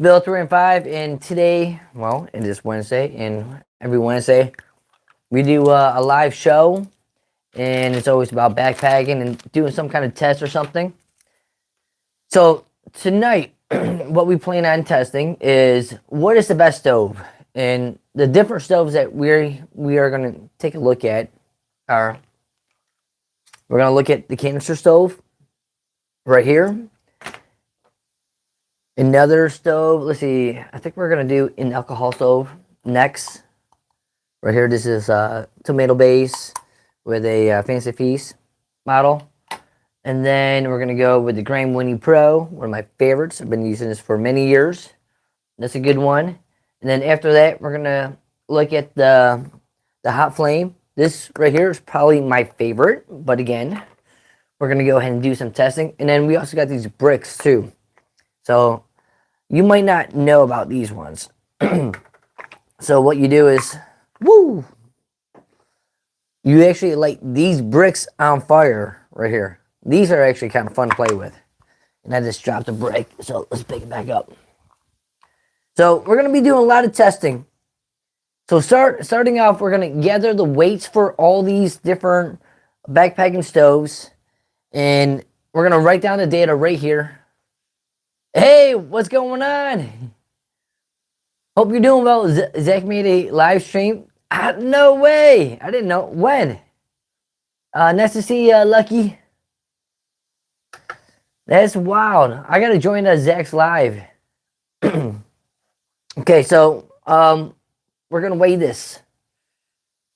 Bill 3 and 5, and today, well, it is Wednesday, and every Wednesday we do a live show, and it's always about backpacking and doing some kind of test or something. So tonight, what we plan on testing is what is the best stove, and the different stoves that we are going to take a look at are we're going to look at the canister stove right here. Another stove, let's see, I think we're going to do an alcohol stove next. Right here, this is tomato base with a Fancy Feast model. And then we're going to go with the Graham Winnie Pro, one of my favorites. I've been using this for many years. That's a good one. And then after that, we're going to look at the Hot Flame. This right here is probably my favorite. But again, we're going to go ahead and do some testing. And then we also got these bricks too. So you might not know about these ones. So what you do is, woo! You actually light these bricks on fire right here. These are actually kind of fun to play with. And I just dropped a brick, so let's pick it back up. So we're going to be doing a lot of testing. So starting off, we're going to gather the weights for all these different backpacking stoves. And we're going to write down the data right here. Hey, what's going on? Hope you're doing well. Zach made a live stream. No way. I didn't know. When? Nice to see you, Lucky. That's wild. I got to join Zach's live. Okay, so we're going to weigh this.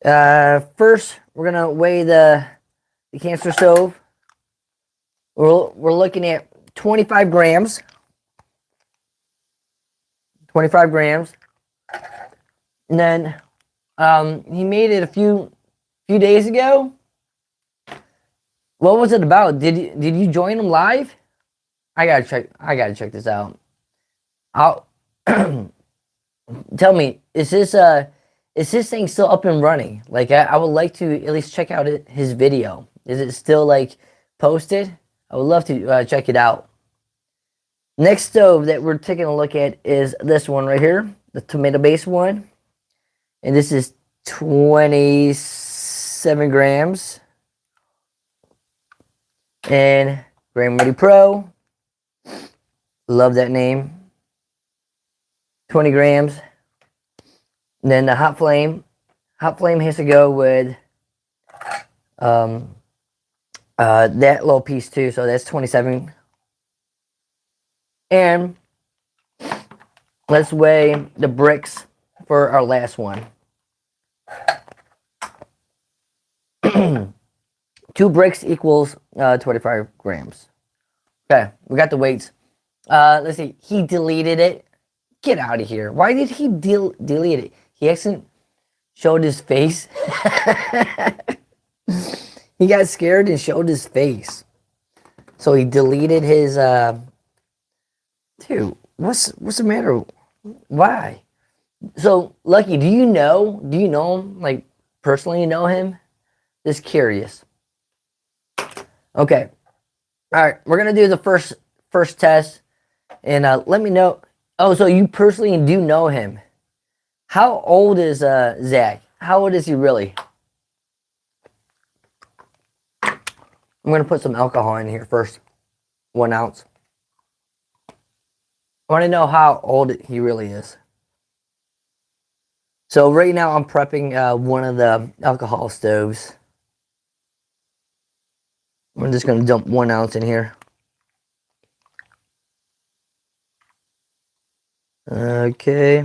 First, we're going to weigh the canister stove. We're looking at 25 grams. 25 grams. And then he made it a few days ago. What was it about? Did you join him live? I gotta check this out. I'll tell me, is this thing still up and running? Like I would like to at least check out his video. Is it still like posted? I would love to check it out. Next stove that we're taking a look at is this one right here, the tomato base one. And this is 27 grams. And Graham Winnie Pro. Love that name. 20 grams. And then the Hot Flame. Hot Flame has to go with that little piece too. So that's 27. And let's weigh the bricks for our last one. 2 bricks equals 25 grams. Okay, we got the weights. Let's see. He deleted it. Get out of here. Why did he delete it? He actually showed his face. He got scared and showed his face. So he deleted his... Dude, what's the matter? Why? So, Lucky, do you know him? Like, personally know him? Just curious. Okay. All right, we're going to do the first test. And let me know. Oh, so you personally do know him. How old is Zach? How old is he really? I'm going to put some alcohol in here first. 1 ounce. I want to know how old he really is. So right now I'm prepping one of the alcohol stoves. I'm just going to dump 1 ounce in here. Okay,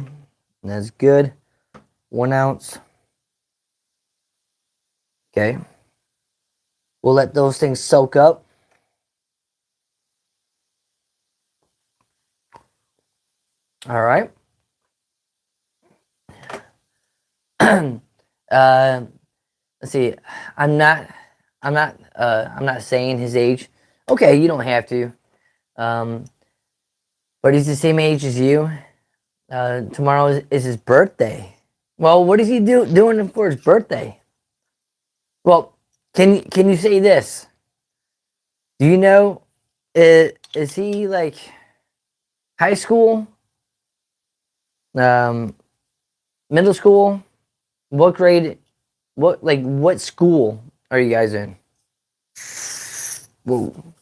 that's good. 1 ounce. Okay. We'll let those things soak up. All right. Let's see. I'm not saying his age. Okay, you don't have to. But he's the same age as you. Tomorrow is his birthday. Well, what is he doing for his birthday? Well, can you say this? Do you know? Is he like high school? Middle school. What grade? What school are you guys in? Whoa.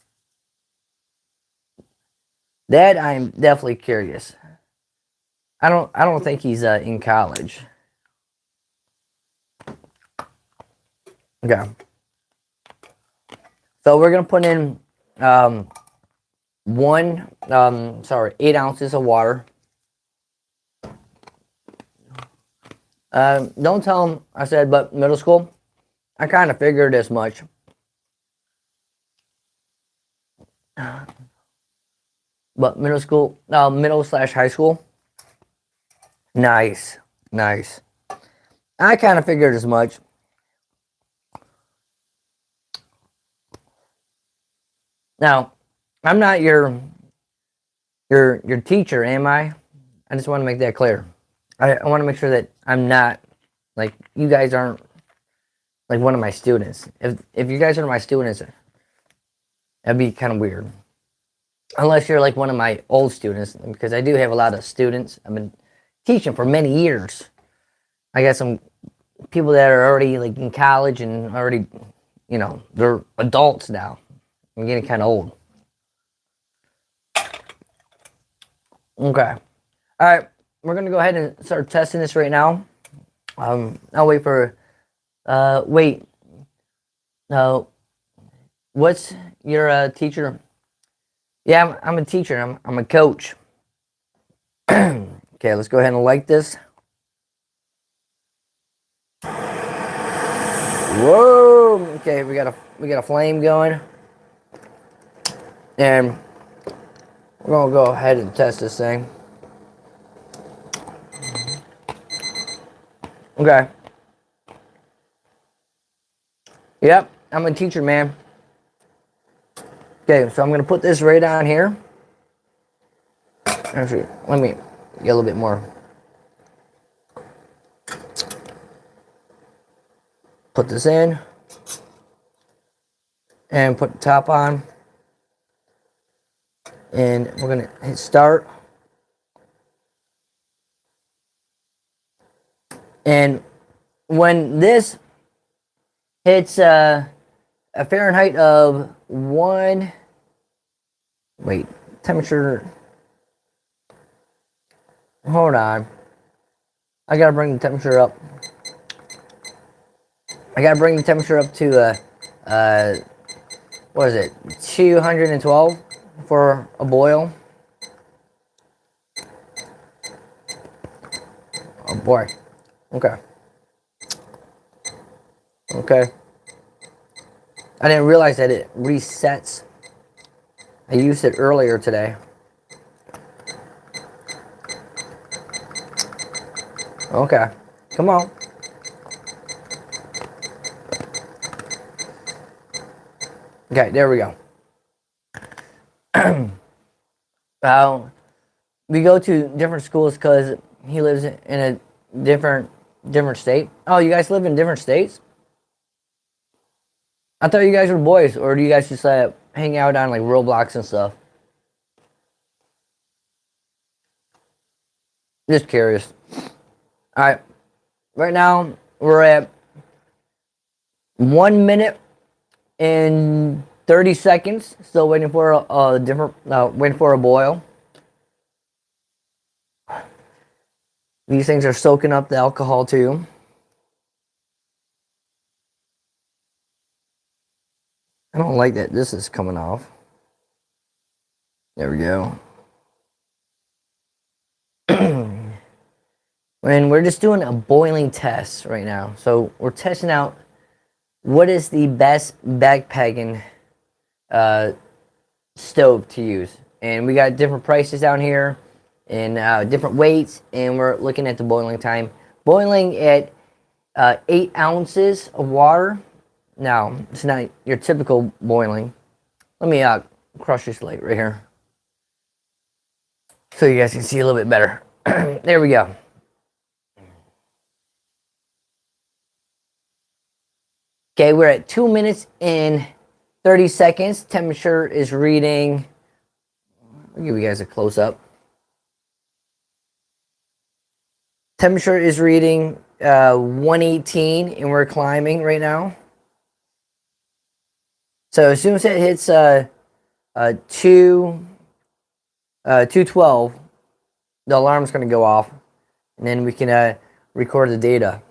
That I'm definitely curious. I don't think he's in college. Okay. So we're gonna put in 8 ounces of water. Don't tell him I said, but middle school. I kind of figured as much. But middle school, middle/high school. Nice, nice. I kind of figured as much. Now, I'm not your teacher, am I? I just want to make that clear. I want to make sure that I'm not, like, you guys aren't like one of my students. If you guys are my students, that'd be kind of weird. Unless you're like one of my old students, because I do have a lot of students. I've been teaching for many years. I got some people that are already like in college and already, they're adults now. I'm getting kind of old. Okay. All right. We're going to go ahead and start testing this right now. I'll wait for, wait. No. What's your teacher? Yeah, I'm a teacher. I'm a coach. Okay, let's go ahead and light this. Whoa! Okay, we got a flame going, and we're gonna go ahead and test this thing. Okay. Yep, I'm a teacher, man. Okay, so I'm gonna put this right on here. Actually, let me get a little bit more. Put this in. And put the top on. And we're going to hit start. And when this hits a Fahrenheit of temperature. Hold on. I got to bring the temperature up. I got to bring the temperature up to, what is it, 212 for a boil. Oh boy. Okay. Okay. I didn't realize that it resets. I used it earlier today. Okay. Come on. Okay, there we go. We go to different schools because he lives in a different state. Oh, you guys live in different states? I thought you guys were boys, or do you guys just hang out on like Roblox and stuff? Just curious. All right, right now we're at 1 minute and 30 seconds. Still waiting for waiting for a boil. These things are soaking up the alcohol too. I don't like that this is coming off. There we go. And we're just doing a boiling test right now. So we're testing out what is the best backpacking stove to use. And we got different prices down here and different weights. And we're looking at the boiling time. Boiling at 8 ounces of water. Now, it's not your typical boiling. Let me crush this light right here so you guys can see a little bit better. There we go. Okay, we're at 2 minutes and 30 seconds. Temperature is reading. I'll give you guys a close up. Temperature is reading 118, and we're climbing right now. So as soon as it hits 212, the alarm's going to go off, and then we can record the data.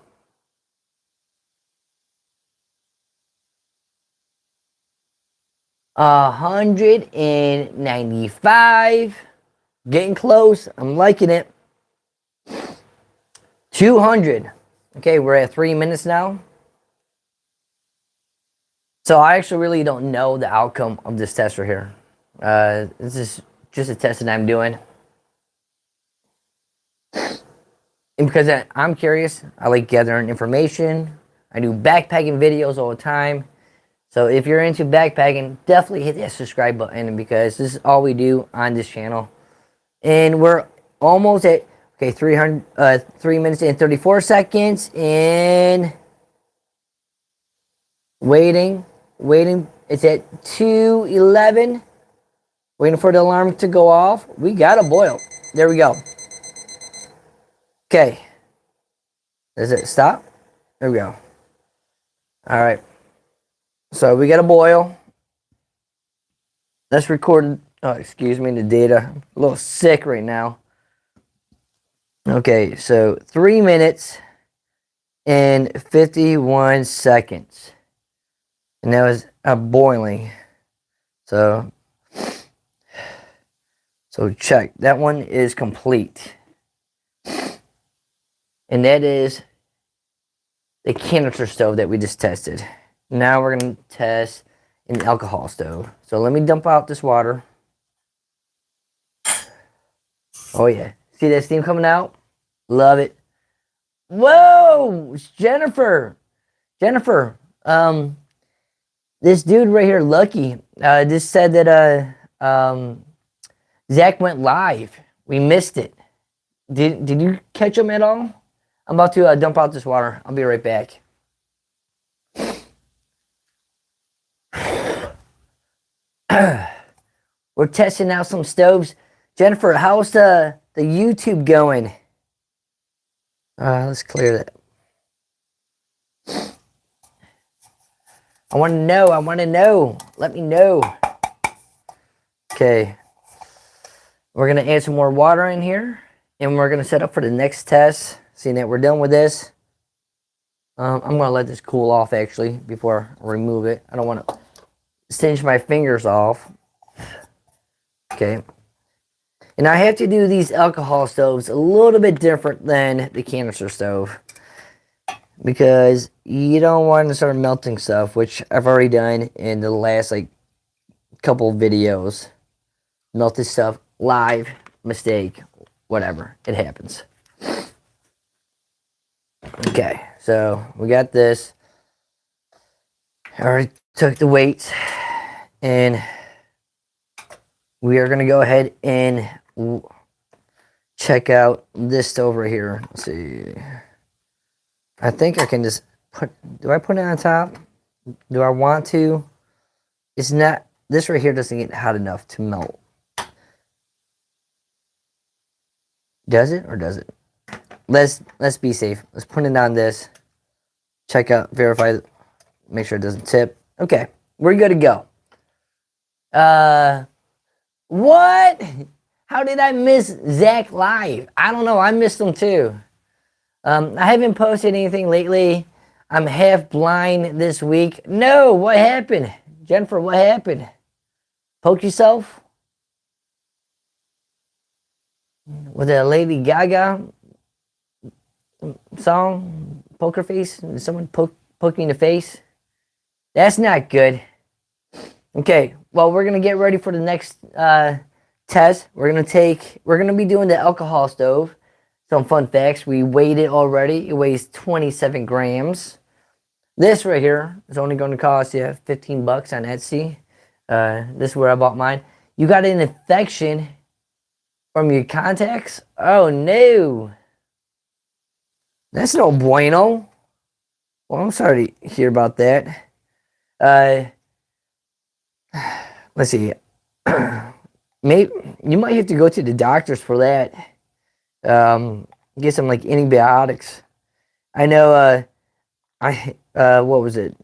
$195, getting close. I'm liking it. 200. Okay, we're at 3 minutes now. So I actually really don't know the outcome of this test right here. This is just a test that I'm doing. And because I'm curious, I like gathering information. I do backpacking videos all the time. So if you're into backpacking, definitely hit that subscribe button because this is all we do on this channel. And we're almost at, okay, 3 minutes and 34 seconds. And waiting. It's at 2:11. Waiting for the alarm to go off. We got a boil. There we go. Okay. Does it stop? There we go. All right. So we got a boil. Let's record, excuse me, the data. I'm a little sick right now. Okay, so 3 minutes and 51 seconds. And that was boiling. So check. That one is complete. And that is the canister stove that we just tested. Now we're going to test an alcohol stove. So let me dump out this water. Oh yeah. See that steam coming out? Love it. Whoa! It's Jennifer. This dude right here, Lucky, just said that Zach went live. We missed it. Did you catch him at all? I'm about to dump out this water. I'll be right back. We're testing out some stoves. Jennifer, how's the YouTube going? Let's clear that. I want to know. Let me know. Okay. We're going to add some more water in here. And we're going to set up for the next test. Seeing that we're done with this. I'm going to let this cool off, actually, before I remove it. I don't want to singe my fingers off. Okay. And I have to do these alcohol stoves a little bit different than the canister stove. Because you don't want to start melting stuff, which I've already done in the last, couple videos. Melted stuff live, mistake, whatever. It happens. Okay, so we got this. I already took the weights. And we are going to go ahead and check out this stove right here. Let's see. I think I can just do I put it on top? Do I want to? It's not, this right here doesn't get hot enough to melt. Does it or does it? Let's be safe. Let's put it on this. Check out, verify, make sure it doesn't tip. Okay, we're good to go. What? How did I miss Zach live? I don't know. I missed him too. I haven't posted anything lately. I'm half blind this week. No, what happened? Jennifer, what happened? Poke yourself? With a Lady Gaga song? Poker face? Did someone poke me in the face? That's not good. Okay, well, we're going to get ready for the next test. We're going to be doing the alcohol stove. Some fun facts. We weighed it already. It weighs 27 grams. This right here is only going to cost you $15 on Etsy. This is where I bought mine. You got an infection from your contacts? Oh, no. That's no bueno. Well, I'm sorry to hear about that. Let's see. Maybe you might have to go to the doctors for that. get some like antibiotics. I know. What was it?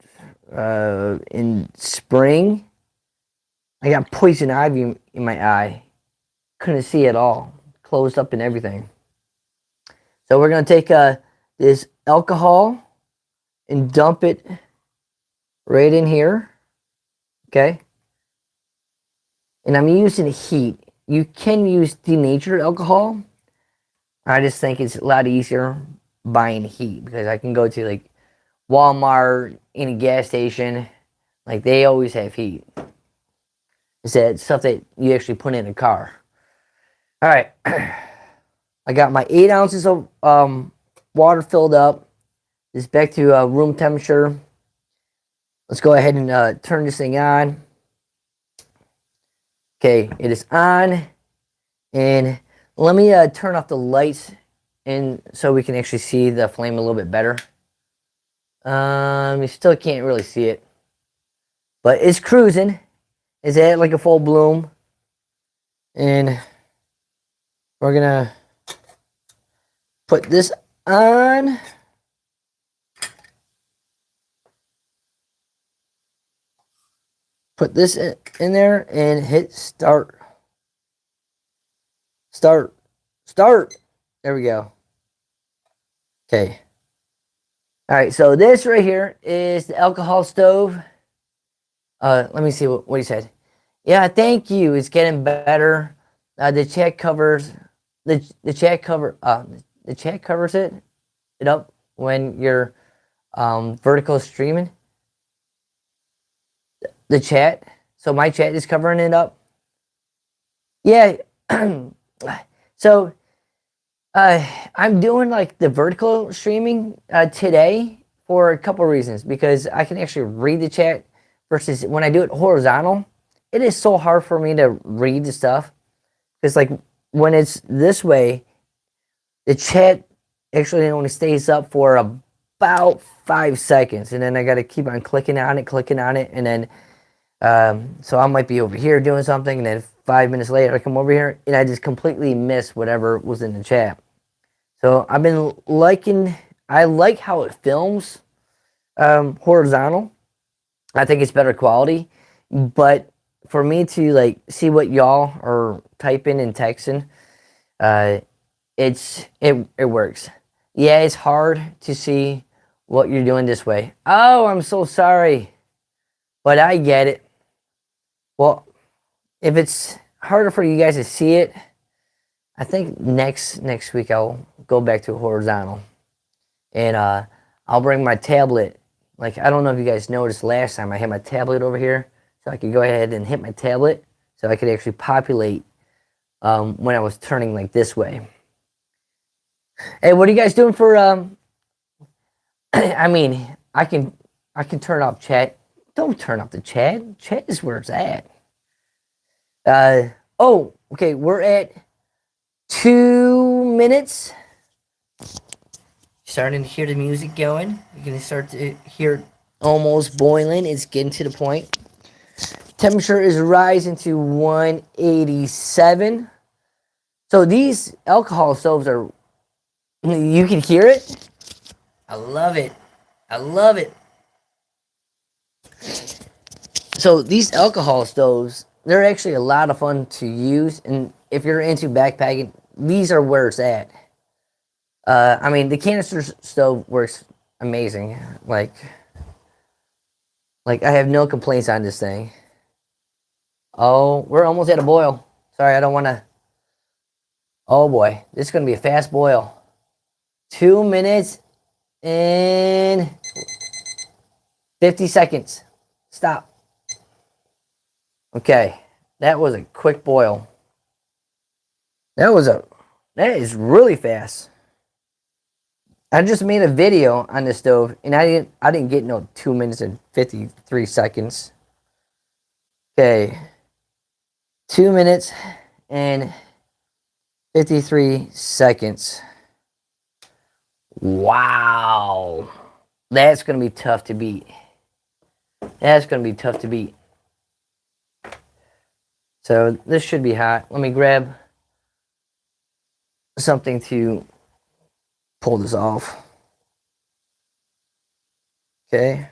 In spring, I got poison ivy in my eye. Couldn't see at all, closed up and everything. So we're gonna take this alcohol and dump it right in here. Okay. And I'm using heat. You can use denatured alcohol. I just think it's a lot easier buying heat because I can go to like Walmart, any gas station, like they always have heat. It's that stuff that you actually put in a car. All right, I got my 8 ounces of water filled up. It's back to room temperature. Let's go ahead and turn this thing on. Okay, it is on, and let me turn off the lights, and so we can actually see the flame a little bit better. You still can't really see it, but it's cruising. It's at like a full bloom, and we're gonna put this on. Put this in there and hit start. Start. There we go. Okay. All right, so this right here is the alcohol stove. Let me see what he said. Yeah, thank you. It's getting better. The chat covers the chat covers it up when you're vertical streaming. The chat. So my chat is covering it up. Yeah. So I'm doing like the vertical streaming today for a couple reasons, because I can actually read the chat versus when I do it horizontal, it is so hard for me to read the stuff. Because like when it's this way, the chat actually only stays up for about 5 seconds, and then I got to keep on clicking on it, and then so I might be over here doing something, and then 5 minutes later I come over here and I just completely miss whatever was in the chat. So I've been I like how it films horizontal. I think it's better quality, but for me to like see what y'all are typing and texting, it works. Yeah, it's hard to see what you're doing this way. Oh, I'm so sorry, but I get it. Well, if it's harder for you guys to see it, I think next week I'll go back to horizontal, and I'll bring my tablet. Like, I don't know if you guys noticed last time I had my tablet over here, so I could go ahead and hit my tablet so I could actually populate when I was turning like this way. Hey, what are you guys doing for I mean, I can turn off chat. Don't turn off the chat. Chat is where it's at. Oh, okay, we're at 2 minutes. Starting to hear the music going. You're gonna start to hear it almost boiling. It's getting to the point. Temperature is rising to 187. So these alcohol stoves are, you can hear it. I love it. I love it. So these alcohol stoves, they're actually a lot of fun to use, and if you're into backpacking, these are where it's at. I mean, the canister stove works amazing. Like I have no complaints on this thing. Oh, we're almost at a boil. Sorry, I don't want to. Oh boy, this is going to be a fast boil. 2 minutes and 50 seconds. Stop. Okay, that was a quick boil. That is really fast. I just made a video on the stove, and I didn't get no 2 minutes and 53 seconds. Okay, 2 minutes and 53 seconds. Wow, that's gonna be tough to beat. That's gonna be tough to beat. So this should be hot. Let me grab something to pull this off. Okay.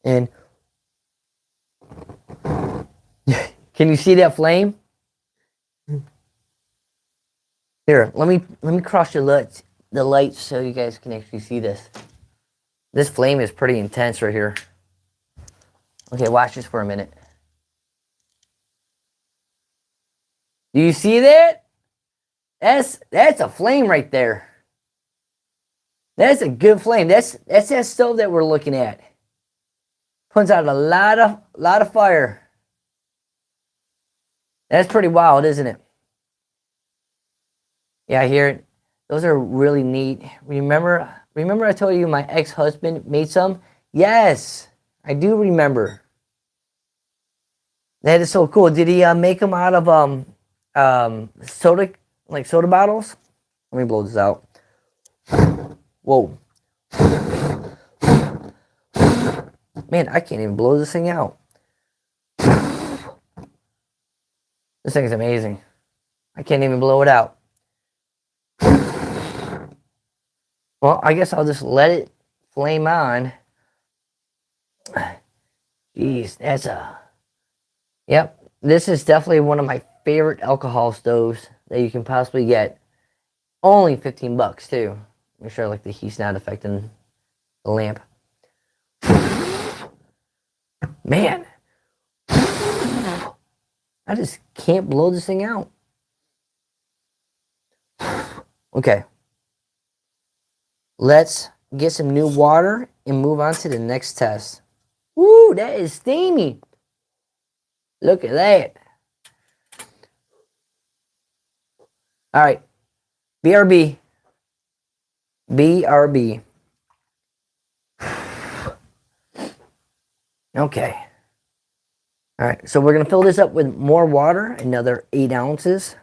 And can you see that flame? Here, let me cross the lights so you guys can actually see this. This flame is pretty intense right here. Okay, watch this for a minute. Do you see that? That's a flame right there. That's a good flame. That's that stove that we're looking at. Puts out a lot of fire. That's pretty wild, isn't it? Yeah, I hear it. Those are really neat. Remember I told you my ex-husband made some? Yes, I do remember. That is so cool. Did he make them out of soda, like soda bottles? Let me blow this out. Whoa. Man, I can't even blow this thing out. This thing is amazing. I can't even blow it out. Well, I guess I'll just let it flame on. Jeez, that's a... Yep, this is definitely one of my favorite alcohol stoves that you can possibly get. Only 15 bucks, too. Make sure like the heat's not affecting the lamp. Man. I just can't blow this thing out. Okay. Let's get some new water and move on to the next test. Woo, that is steamy. Look at that. All right. BRB. BRB. Okay. All right. So we're going to fill this up with more water, another 8 ounces.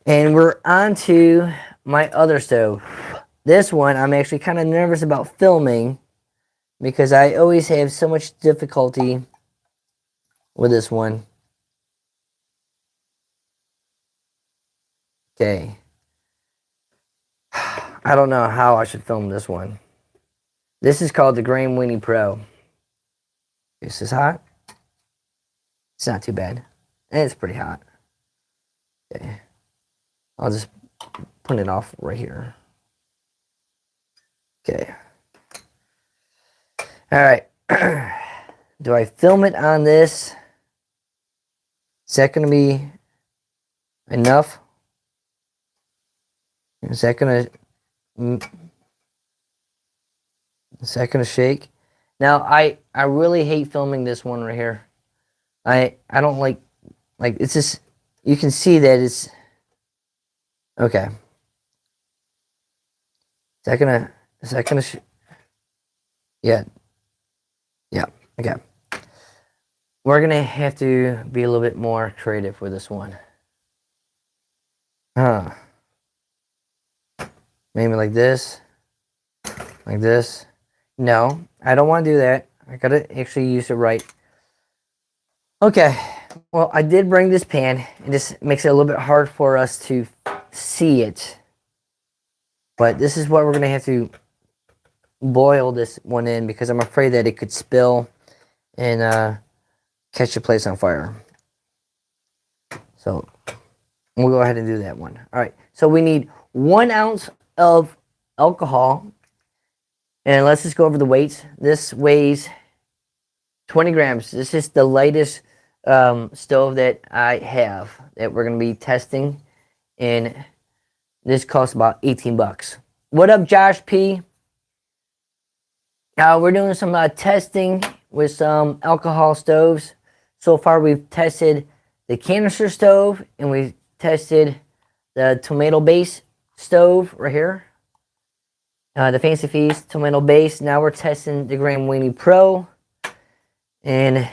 And we're on to my other stove. This one I'm actually kind of nervous about filming because I always have so much difficulty with this one. Okay. I don't know how I should film this one. This is called the Graham Winnie Pro. This is hot. It's not too bad. And it's pretty hot. Okay. I'll just put it off right here. Okay. All right. Do I film it on this? Is that going to be enough? Is that going to shake? Now, I really hate filming this one right here. I don't like it's just, you can see that it's okay. Is that gonna yeah. Yeah, okay. We're gonna have to be a little bit more creative with this one. Maybe like this. Like this. No, I don't want to do that. I gotta actually use it right. Okay. Well, I did bring this pan. It just makes it a little bit hard for us to see it. But this is what we're going to have to boil this one in because I'm afraid that it could spill and catch the place on fire. So we'll go ahead and do that one. All right. So we need 1 ounce of alcohol. And let's just go over the weights. This weighs 20 grams. This is the lightest stove that I have that we're going to be testing. And this costs about 18 bucks. What up, Josh P? We're doing some testing with some alcohol stoves. So far, we've tested the canister stove and we've tested the tomato base stove right here. The Fancy Feast tomato base. Now we're testing the Graham Winnie Pro. And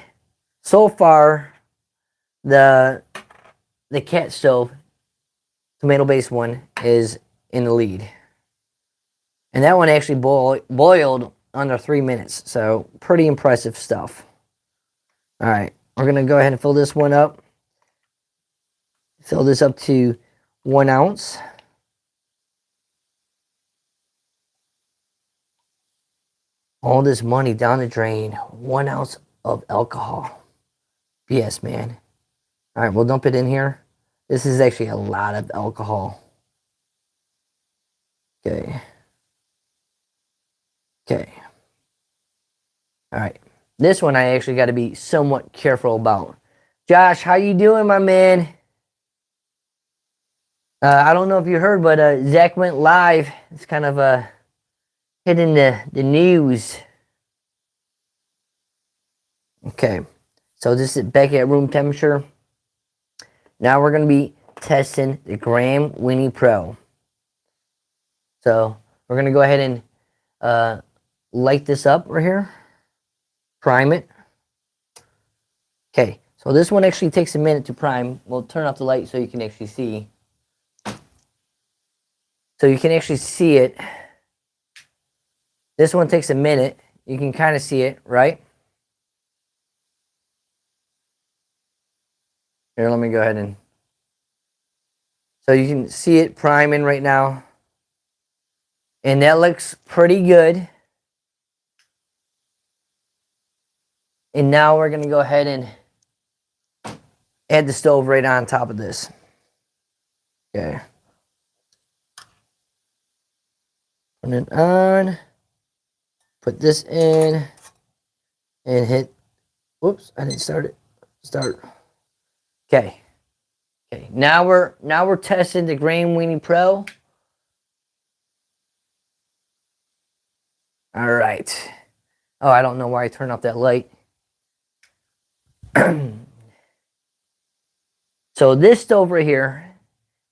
so far, the cat stove, tomato based one, is in the lead. And that one actually boiled under 3 minutes. So pretty impressive stuff. All right, we're going to go ahead and fill this one up. Fill this up to 1 ounce. All this money down the drain. 1 ounce of alcohol. BS, man. All right, we'll dump it in here. This is actually a lot of alcohol. Okay. Okay. All right. This one I actually got to be somewhat careful about. Josh, how you doing, my man? I don't know if you heard, but Zach went live. It's kind of hitting the news. Okay. So this is back at room temperature. Now we're going to be testing the Gram Winnie Pro. So we're going to go ahead and light this up right here. Prime it. Okay, so this one actually takes a minute to prime. We'll turn off the light so you can actually see. So you can actually see it. This one takes a minute. You can kind of see it, right? Here, let me go ahead and... So you can see it priming right now. And that looks pretty good. And now we're going to go ahead and add the stove right on top of this. Okay. Turn it on. Put this in. And hit. Whoops, I didn't start it. Start. Okay. Okay. Now we're testing the Gram Weenie Pro. All right. Oh, I don't know why I turned off that light. So this stove right here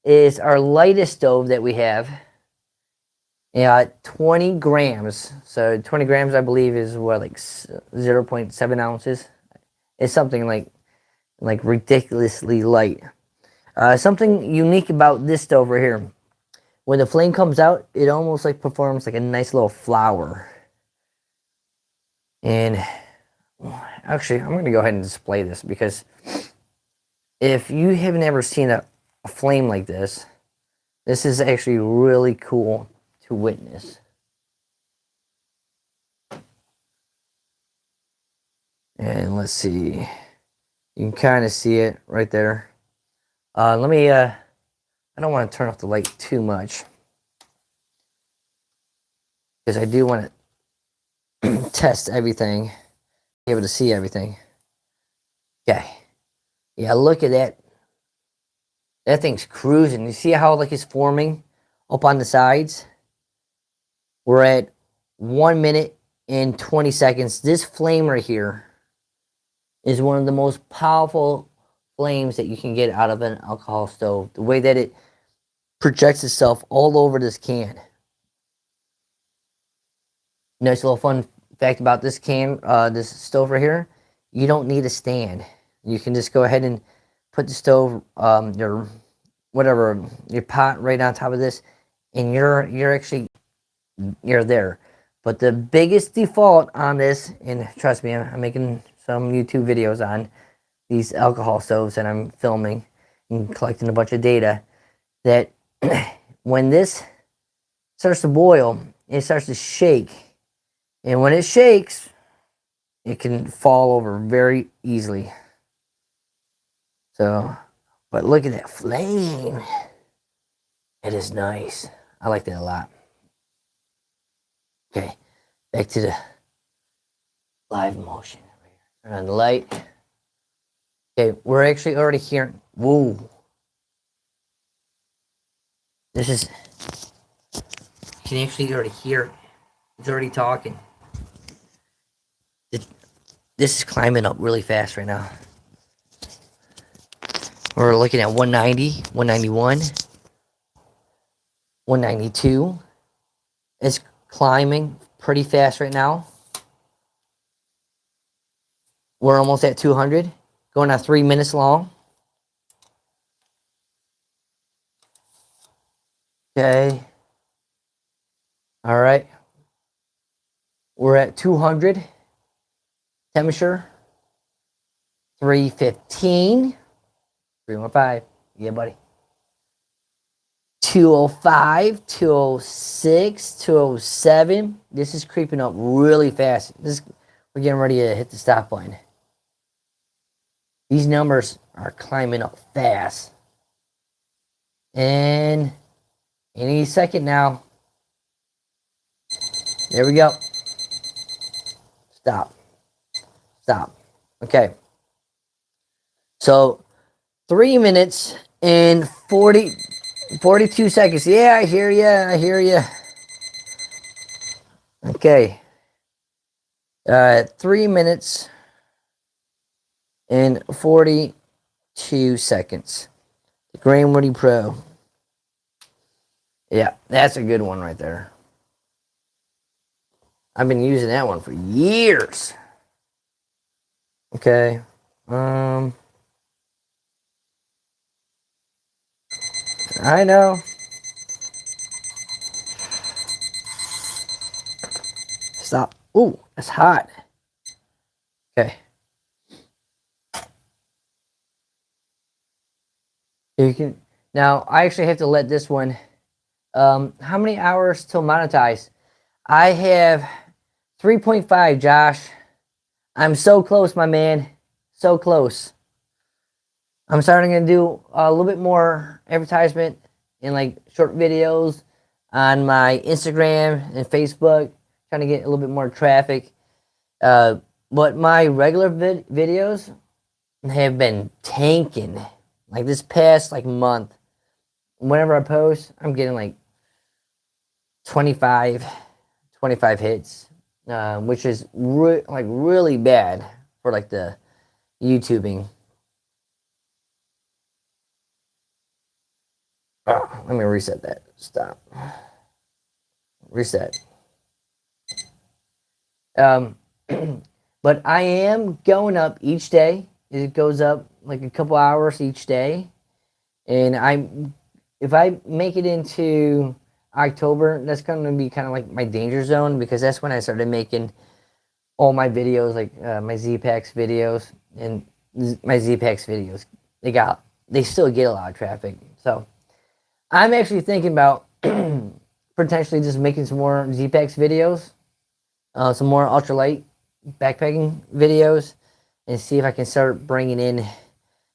is our lightest stove that we have. Yeah, 20 grams. So 20 grams, I believe, is what, like 0.7 ounces. It's something like ridiculously light. Something unique about this stove right here. When the flame comes out, it almost like performs like a nice little flower. And actually, I'm going to go ahead and display this because if you have never seen a flame like this, this is actually really cool to witness. And let's see. You can kind of see it right there. Let me, I don't want to turn off the light too much because I do want to test everything, be able to see everything. Okay. Yeah, look at that. That thing's cruising. You see how like it's forming up on the sides? We're at 1 minute and 20 seconds. This flame right here is one of the most powerful flames that you can get out of an alcohol stove. The way that it projects itself all over this can. Nice little fun fact about this can, this stove right here. You don't need a stand. You can just go ahead and put the stove, your pot right on top of this, and you're actually there. But the biggest default on this, and trust me, I'm making some YouTube videos on these alcohol stoves that I'm filming and collecting a bunch of data, that when this starts to boil, it starts to shake. And when it shakes, it can fall over very easily. So, but look at that flame. It is nice. I like that a lot. Okay, back to the live motion. Turn on the light. Okay, we're actually already hearing. Whoa. This is. You can actually already hear it. It's already talking. This is climbing up really fast right now. We're looking at 190, 191, 192. It's climbing pretty fast right now. We're almost at 200, going on 3 minutes long. Okay. All right. We're at 200. Temperature 315. 315. Yeah, buddy. 205, 206, 207. This is creeping up really fast. We're getting ready to hit the stop line. These numbers are climbing up fast. And any second now. There we go. Stop. Stop. Okay. So 3 minutes and 42 seconds. Yeah, I hear you. I hear you. Okay. 3 minutes and 42 seconds. The Grainwoody Pro. Yeah, that's a good one right there. I've been using that one for years. Okay. I know. Stop. Ooh, that's hot. Okay. You can now. I actually have to let this one. How many hours till monetize? I have 3.5, Josh. I'm so close, my man. So close. I'm starting to do a little bit more advertisement in like short videos on my Instagram and Facebook, trying to get a little bit more traffic. But my regular videos have been tanking. Like this past like month, whenever I post, I'm getting like 25 hits, which is like really bad for like the YouTubing. Oh, let me reset that. Stop. Reset. But I am going up each day. It goes up like a couple hours each day, and if I make it into October, that's going to be kind of like my danger zone, because that's when I started making all my videos, like my Z-Packs videos, and my Z-Packs videos. They still get a lot of traffic. So I'm actually thinking about potentially just making some more Z-Packs videos, some more ultralight backpacking videos, and see if I can start bringing in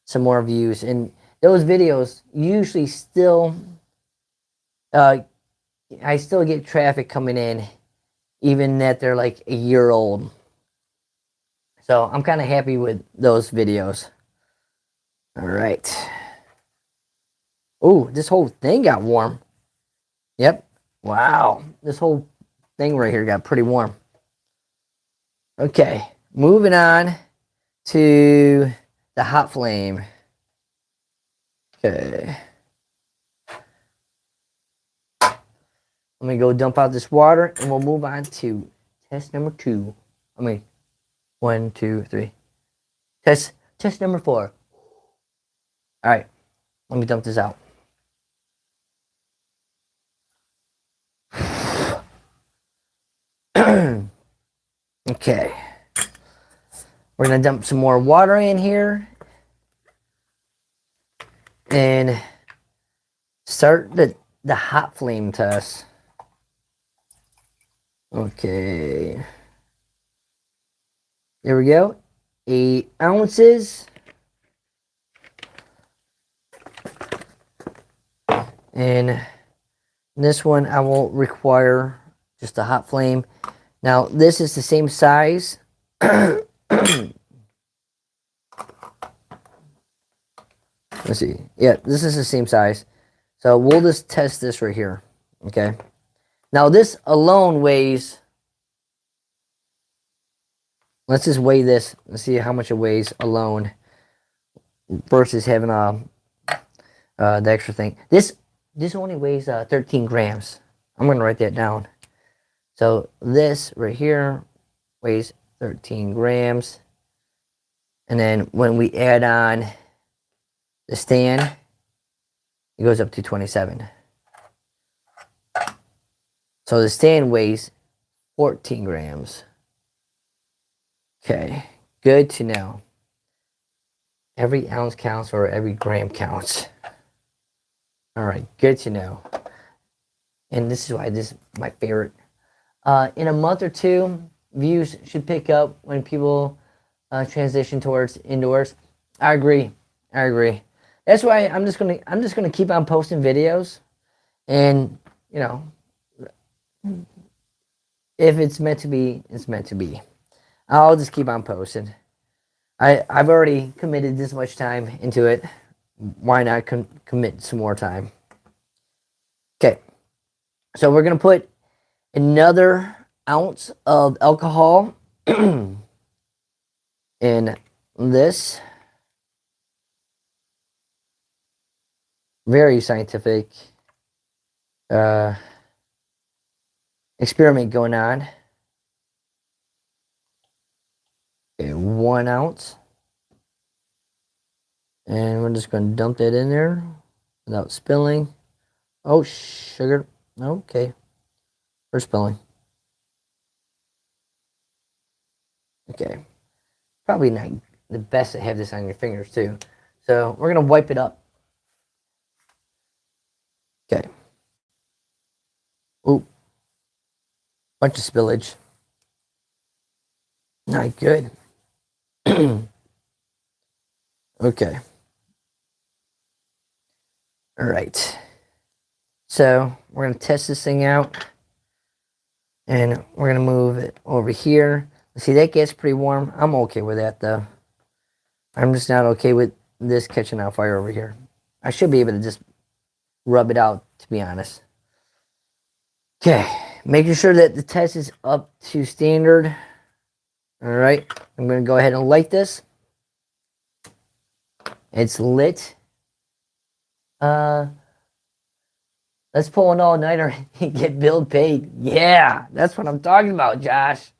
some more views. And those videos usually still, I still get traffic coming in, even that they're like a year old. So I'm kind of happy with those videos. All right. Oh, this whole thing got warm. Yep. Wow. This whole thing right here got pretty warm. Okay. Moving on to the hot flame. Okay. Let me go dump out this water, and we'll move on to test number 2. 1, 2, 3. Test number 4. All right. Let me dump this out. Okay. We're going to dump some more water in here and start the hot flame test. Okay. There we go. 8 ounces. And this one I will require just a hot flame. Now this is the same size. Let's see. Yeah, this is the same size. So we'll just test this right here. Okay. Now this alone weighs, let's just weigh this. Let's see how much it weighs alone versus having the extra thing. This only weighs 13 grams. I'm going to write that down. So this right here weighs 13 grams. And then when we add on the stand, it goes up to 27. So the stand weighs 14 grams. Okay, good to know. Every ounce counts, or every gram counts. All right, good to know. And this is why this is my favorite. In a month or two, views should pick up when people transition towards indoors. I agree. I agree. That's why I'm just gonna keep on posting videos, and you know, if it's meant to be, it's meant to be. I'll just keep on posting. I've already committed this much time into it. Why not commit some more time? Okay, so we're gonna put another ounce of alcohol in this. Very scientific experiment going on. Okay, 1 ounce. And we're just going to dump that in there without spilling. Oh, sugar. Okay. We're spilling. Okay. Probably not the best to have this on your fingers, too. So we're going to wipe it up. Okay. Ooh. Bunch of spillage. Not good. Okay. All right. So we're going to test this thing out. And we're going to move it over here. See, that gets pretty warm. I'm okay with that, though. I'm just not okay with this catching on fire over here. I should be able to just rub it out, to be honest. Okay. Making sure that the test is up to standard. All right. I'm going to go ahead and light this. It's lit. Let's pull an all-nighter and get billed paid. Yeah, that's what I'm talking about, Josh.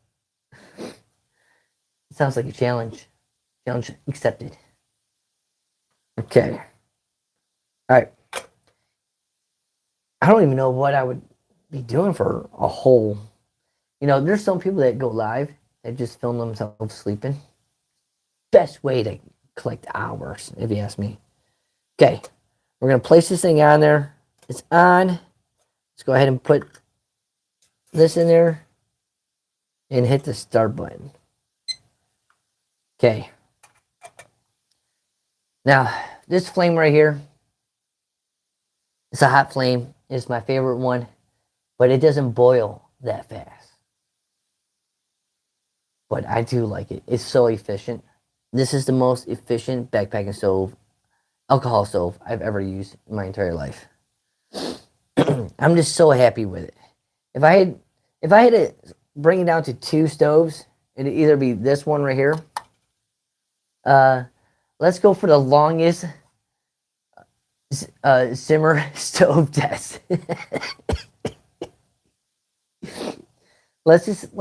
It sounds like a challenge. Challenge accepted. Okay. All right. I don't even know what I would be doing for a whole. You know, there's some people that go live that just film themselves sleeping. Best way to collect hours, if you ask me. Okay. We're going to place this thing on there. It's on. Let's go ahead and put this in there and hit the start button. Okay. Now, this flame right here, it's a hot flame. It's my favorite one, but it doesn't boil that fast. But I do like it. It's so efficient. This is the most efficient backpacking stove, alcohol stove I've ever used in my entire life. I'm just so happy with it. If I had to bring it down to 2 stoves, it'd either be this one right here. Let's go for the longest simmer stove test. let's just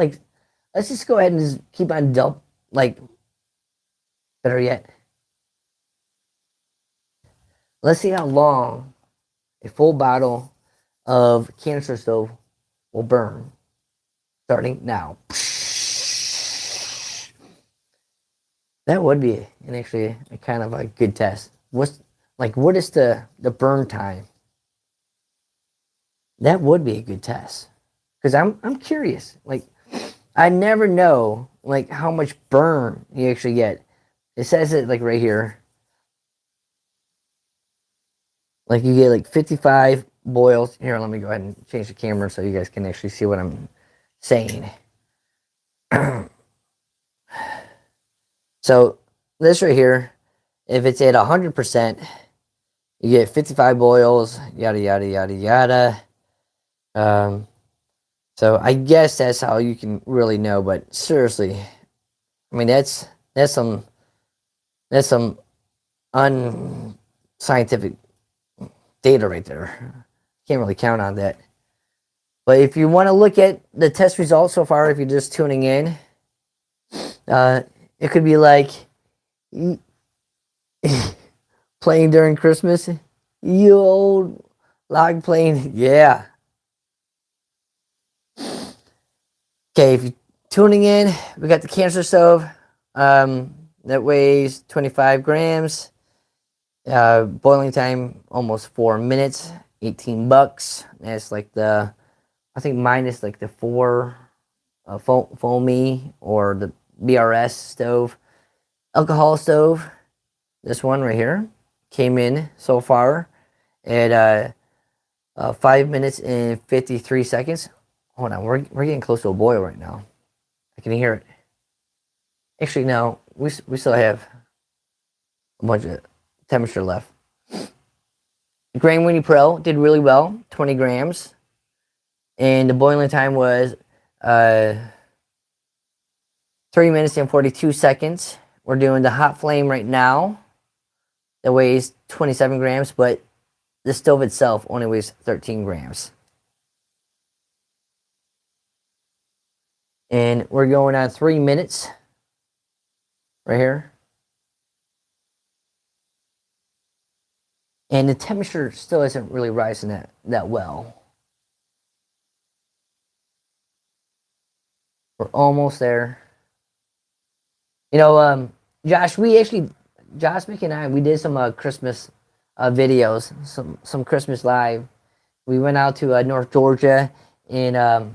go ahead and just keep on dump. Better yet, let's see how long a full bottle of canister stove will burn. Starting now. That would be actually a kind of a good test. What is the burn time? That would be a good test. Because I'm curious. I never know how much burn you actually get. It says it right here. You get 55 boils. Here, let me go ahead and change the camera so you guys can actually see what I'm saying. So this right here, if it's at 100%, you get 55 boils, yada yada yada yada. So I guess that's how you can really know. But seriously, I mean that's some unscientific data right there. Can't really count on that. But if you want to look at the test results so far, if you're just tuning in, it could be playing during Christmas. You old log plane, yeah. Okay, if you're tuning in, we got the canister stove. That weighs 25 grams. Boiling time almost 4 minutes. $18. That's like I think mine is like the 4 foamy or the BRS stove, alcohol stove. This one right here came in so far at 5 minutes and 53 seconds. Hold on, we're getting close to a boil right now. I can hear it. Actually, no, we still have a bunch of temperature left. Grain Winnie Pro did really well, 20 grams. And the boiling time was 3 minutes and 42 seconds. We're doing the hot flame right now. That weighs 27 grams, but the stove itself only weighs 13 grams. And we're going on 3 minutes right here. And the temperature still isn't really rising that well. We're almost there. You know, Josh, Josh, Mickey, and I, we did some Christmas videos, some Christmas live. We went out to North Georgia and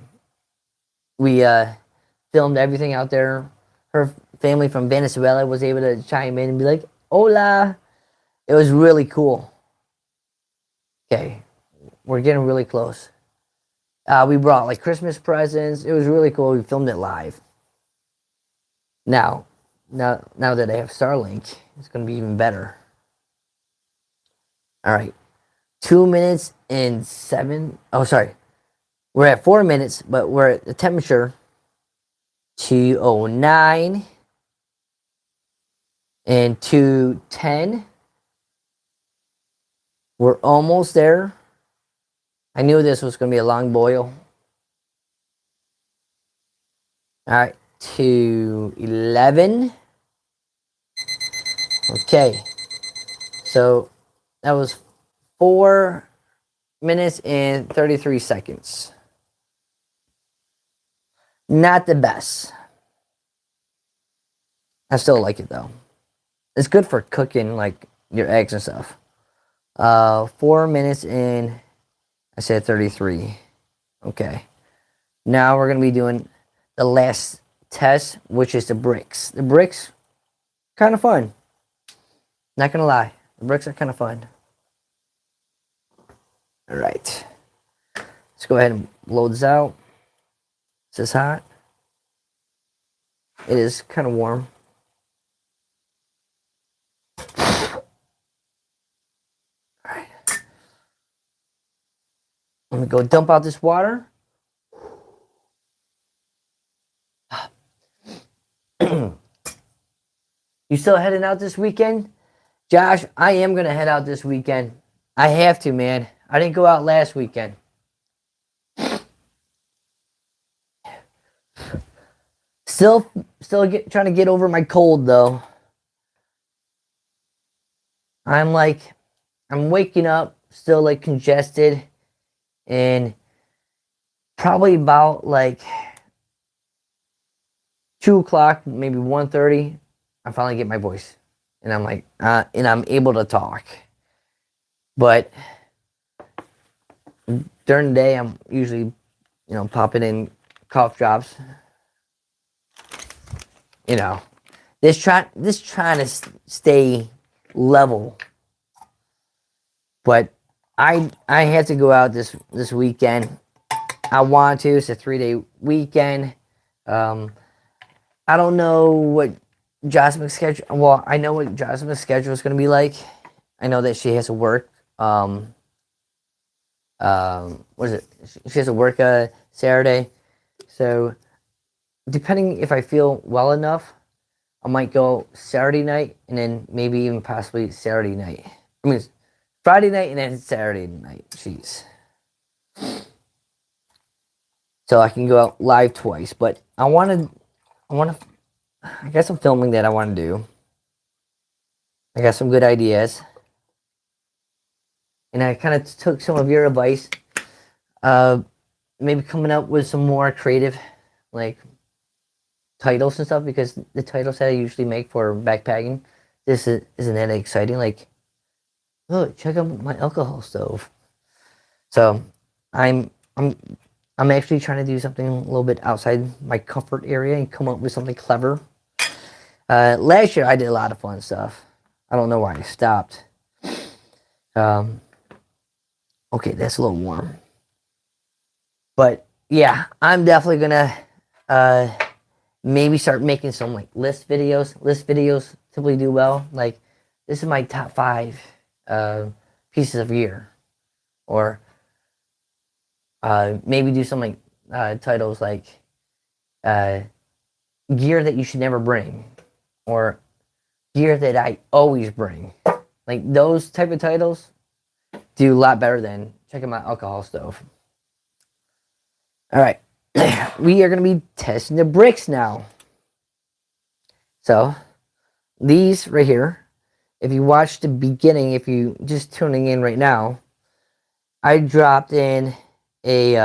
we filmed everything out there. Her family from Venezuela was able to chime in and be like, "Hola!" It was really cool. Okay, we're getting really close. We brought like Christmas presents. It was really cool. We filmed it live. Now that I have Starlink, it's gonna be even better. All right, 2 minutes and 7. Oh, sorry, we're at 4 minutes, but we're at the temperature 209 and 210. We're almost there. I knew this was going to be a long boil. All right, 211. Okay, so that was 4 minutes and 33 seconds. Not the best. I still like it though. It's good for cooking like your eggs and stuff. 4 minutes and I said 33. Okay. Now we're gonna be doing the last test, which is the bricks. The bricks, kind of fun. Not gonna lie, the bricks are kind of fun. All right. Let's go ahead and load this out. Is this hot? It is kind of warm. All right. Let me go dump out this water. You still heading out this weekend? Josh, I am going to head out this weekend. I have to, man. I didn't go out last weekend. Still trying to get over my cold, though. I'm waking up, still like congested, and probably about like 2 o'clock, maybe 1:30, I finally get my voice. And I'm like, and I'm able to talk. But during the day, I'm usually, popping in cough drops. Just trying to stay level. But I have to go out this weekend. I want to. It's a 3-day weekend. I don't know what Jasmine's schedule. Well, I know what Jasmine's schedule is going to be like. I know that she has to work. What is it? She has to work Saturday. So, depending if I feel well enough, I might go Saturday night and then maybe even possibly Saturday night. I mean, Friday night and then Saturday night. Jeez. So I can go out live twice, but I got some filming that I want to do. I got some good ideas. And I kind of took some of your advice. Maybe coming up with some more creative, like, titles and stuff, because the titles that I usually make for backpacking, isn't that exciting? Like, oh, check out my alcohol stove. So I'm actually trying to do something a little bit outside my comfort area and come up with something clever. Last year I did a lot of fun stuff. I don't know why I stopped. Okay, that's a little warm. But yeah, I'm definitely gonna maybe start making some like list videos. List videos typically do well. Like, this is my top 5 pieces of gear, or maybe do some like titles like gear that you should never bring, or gear that I always bring. Like, those type of titles do a lot better than checking my alcohol stove. All right, we are going to be testing the bricks now. So these right here, if you watch the beginning, if you just tuning in right now, I dropped in a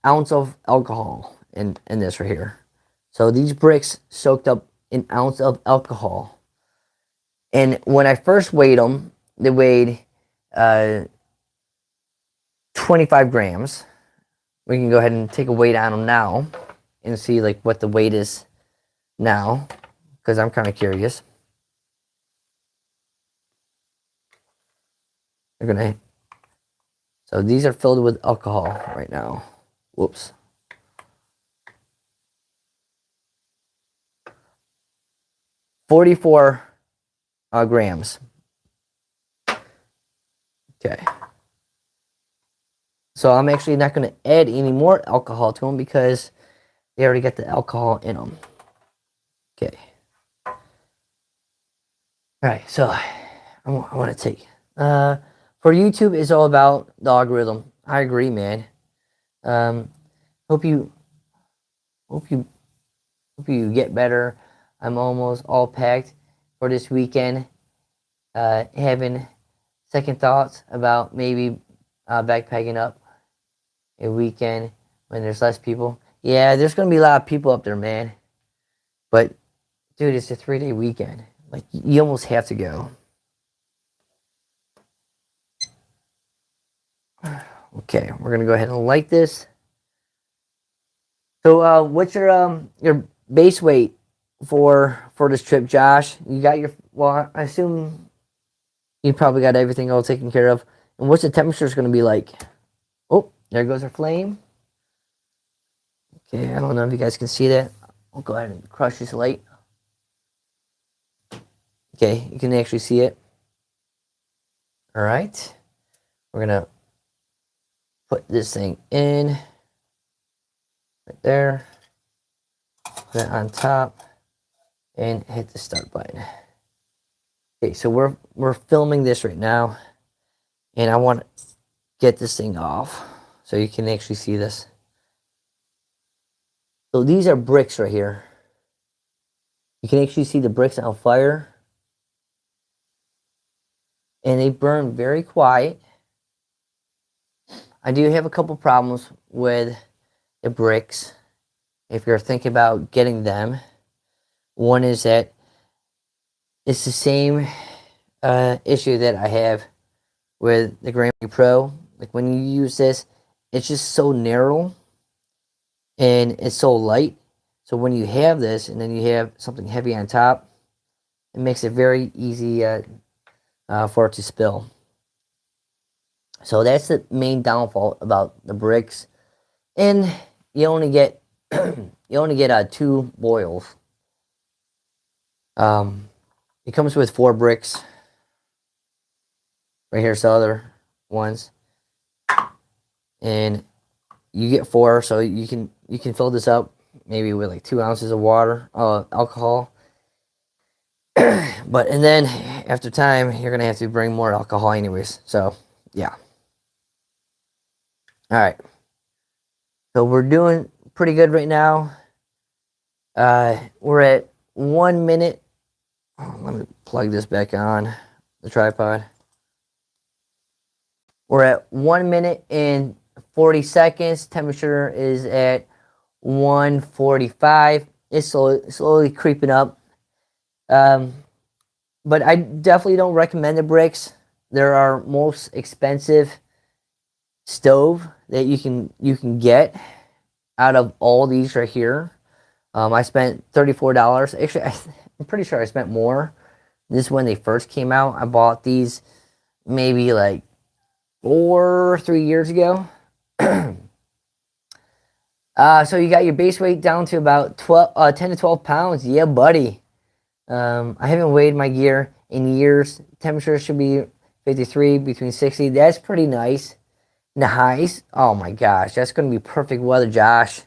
ounce of alcohol in this right here. So these bricks soaked up an ounce of alcohol. And when I first weighed them, they weighed 25 grams. We can go ahead and take a weight on them now and see like what the weight is now, because I'm kind of curious. They're gonna. So these are filled with alcohol right now. Whoops. $44 grams. Okay. So I'm actually not going to add any more alcohol to them because they already got the alcohol in them. Okay. All right. So I want to take. For YouTube, it's all about the algorithm. I agree, man. Hope you get better. I'm almost all packed for this weekend. Having second thoughts about maybe backpacking up a weekend when there's less people. Yeah, there's gonna be a lot of people up there, man. But dude, it's a 3-day weekend. Like, you almost have to go. Okay, we're gonna go ahead and light this. So, what's your base weight for this trip, Josh? You got your, well, I assume you probably got everything all taken care of. And what's the temperature is going to be like? Oh, there goes our flame. Okay, I don't know if you guys can see that. I'll go ahead and crush this light. Okay, you can actually see it. All right. We're going to put this thing in right there. Put it on top and hit the start button. Okay, so we're filming this right now, and I want to get this thing off so you can actually see this. So these are bricks right here. You can actually see the bricks on fire, and they burn very quiet. I do have a couple problems with the bricks if you're thinking about getting them. One is that it's the same issue that I have with the Grammy Pro. Like, when you use this, it's just so narrow and it's so light. So when you have this and then you have something heavy on top, it makes it very easy for it to spill. So that's the main downfall about the bricks. And you only get you only get 2 boils. It comes with 4 bricks. Right here's the other ones, and you get 4, so you can fill this up maybe with like 2 ounces of water, alcohol. But and then after time, you're gonna have to bring more alcohol anyways. So yeah. All right. So we're doing pretty good right now. We're at 1 minute. Oh, let me plug this back on the tripod. We're at 1 minute and 40 seconds. Temperature is at 145. It's slowly creeping up. But I definitely don't recommend the bricks. There are most expensive stove that you can get out of all these right here. I spent $34. Actually, I'm pretty sure I spent more. This is when they first came out. I bought these maybe like 3 years ago. So you got your base weight down to about 10 to 12 pounds. Yeah, buddy. I haven't weighed my gear in years. Temperature should be 53, between 60. That's pretty nice. Nice. Oh my gosh, that's going to be perfect weather, Josh.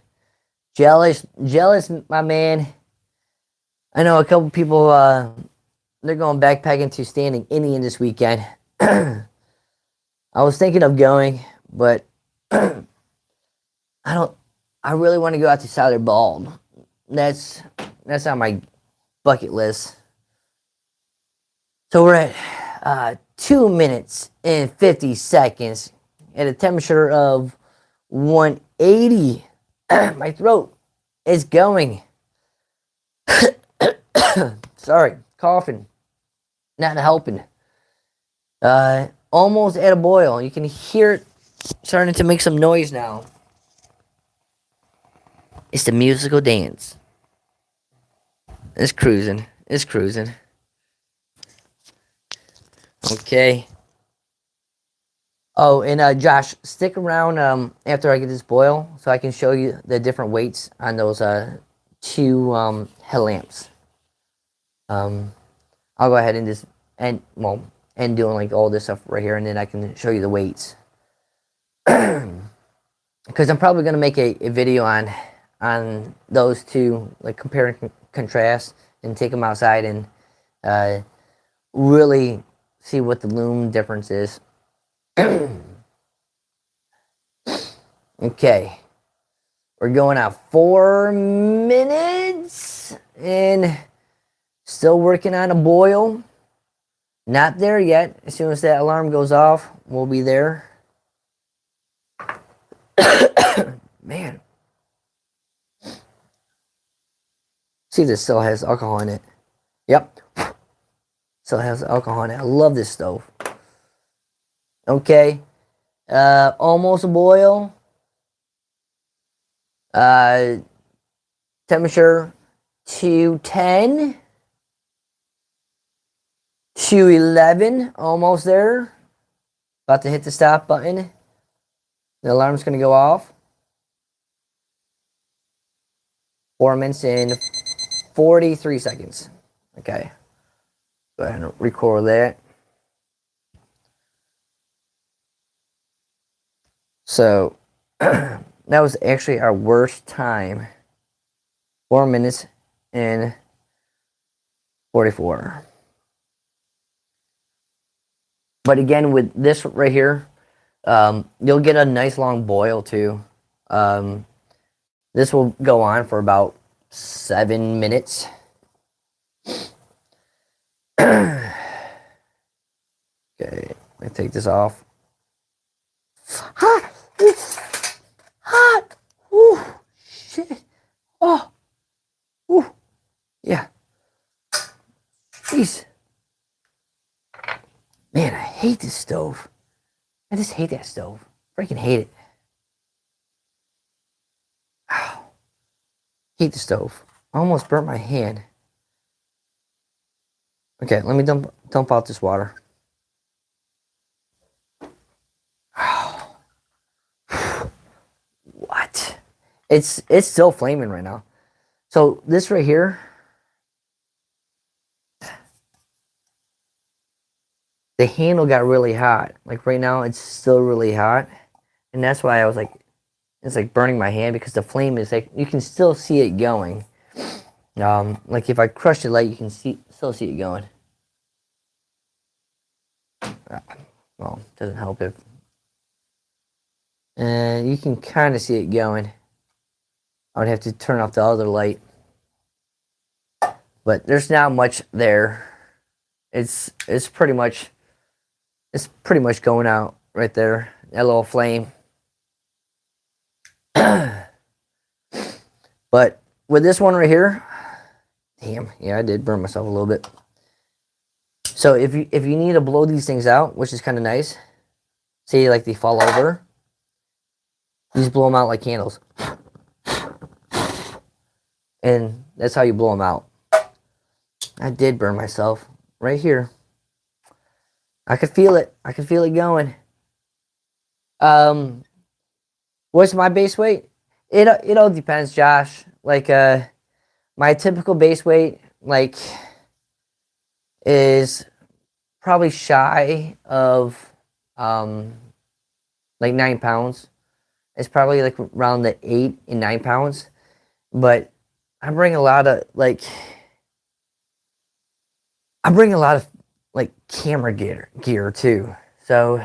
Jealous, my man. I know a couple people, they're going backpacking to Standing Indian this weekend. I was thinking of going, but I really want to go out to Southern Bald. That's on my bucket list. So we're at 2 minutes and 50 seconds at a temperature of 180. My throat is going. Sorry, coughing. Not helping. Almost at a boil. You can hear it starting to make some noise now. It's the musical dance. It's cruising. It's cruising. Okay. Oh, and Josh, stick around after I get this boil so I can show you the different weights on those two headlamps. I'll go ahead and just and doing like all this stuff right here, and then I can show you the weights. Because I'm probably gonna make a video on those two, like compare and contrast, and take them outside and really see what the loom difference is. Okay, we're going out 4 minutes and still working on a boil. Not there yet. As soon as that alarm goes off, we'll be there. Man. See if this still has alcohol in it. Yep. Still has alcohol in it. I love this stove. Okay. Almost a boil. Temperature 210. 211. Almost there. About to hit the stop button. The alarm's going to go off. 4 minutes and 43 seconds. Okay. Go ahead and record that. So, that was actually our worst time. 4 minutes and 44. But again, with this right here, you'll get a nice long boil too. This will go on for about 7 minutes. Okay, let me take this off. Hot! Hot! Ooh, shit! Oh! Ooh! Yeah. Jeez. Man, I hate this stove. I just hate that stove. Freaking hate it. Ow. Hate the stove. I almost burnt my hand. Okay, let me dump out this water. What? It's still flaming right now. So this right here, the handle got really hot. Like right now, it's still really hot, and that's why I was like, it's like burning my hand, because the flame is like, you can still see it going. Like if I crush the light, you can still see it going. Well, doesn't help if. And you can kind of see it going. I would have to turn off the other light, but there's not much there. It's pretty much going out right there. That little flame. But with this one right here, damn, yeah, I did burn myself a little bit. So if you need to blow these things out, which is kind of nice, say like they fall over, You just blow them out like candles. And that's how you blow them out. I did burn myself right here. I could feel it. I could feel it going. What's my base weight? It all depends, Josh. Like my typical base weight like is probably shy of like 9 pounds. It's probably like around the 8 and 9 pounds. But I bring a lot of like camera gear too. So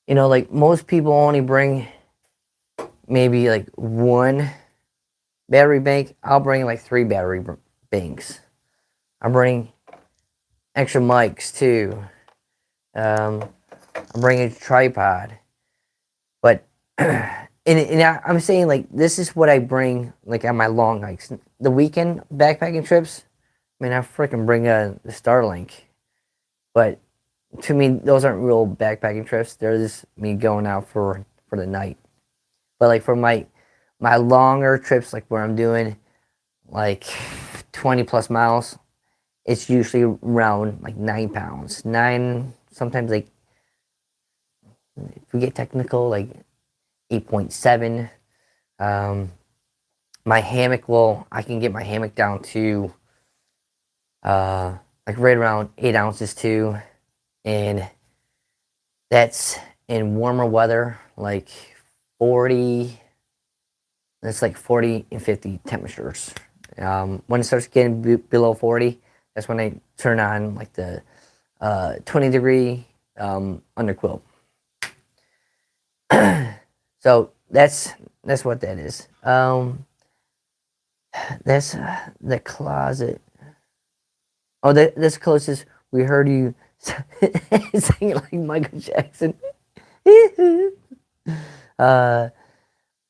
like most people only bring maybe like one battery bank. I'll bring like 3 battery banks. I bring extra mics too. I'm bringing a tripod. But and I'm saying like this is what I bring like on my long hikes. The weekend backpacking trips, I mean I freaking bring the Starlink. But to me those aren't real backpacking trips. They're just me going out for the night. But like for my longer trips, like where I'm doing like 20 plus miles, it's usually around like 9 pounds. 9, sometimes like if we get technical, like 8.7. My hammock I can get my hammock down to like right around 8 ounces too. And that's in warmer weather, like 40. It's like 40 and 50 temperatures. When it starts getting below 40, that's when I turn on like the 20-degree underquilt. So that's what that is. That's the closet. Oh, that's closest we heard you singing like Michael Jackson.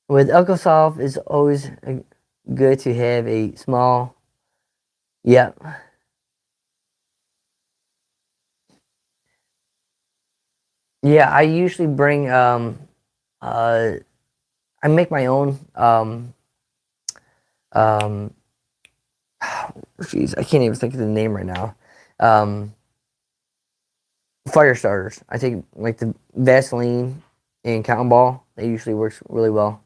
With Elcosoft, it's always good to have a small. Yep. Yeah, I usually bring I make my own jeez, I can't even think of the name right now. Fire starters. I take like the Vaseline and cotton ball. That usually works really well.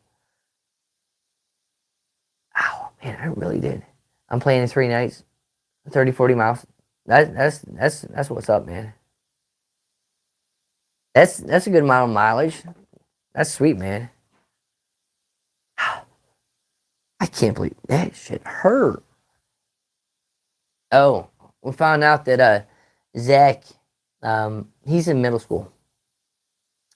Ow, man, I really did. I'm playing in 3 nights, 30, 40 miles. That's what's up, man. That's a good amount of mileage. That's sweet, man. I can't believe that shit hurt. Oh, we found out that Zach, he's in middle school.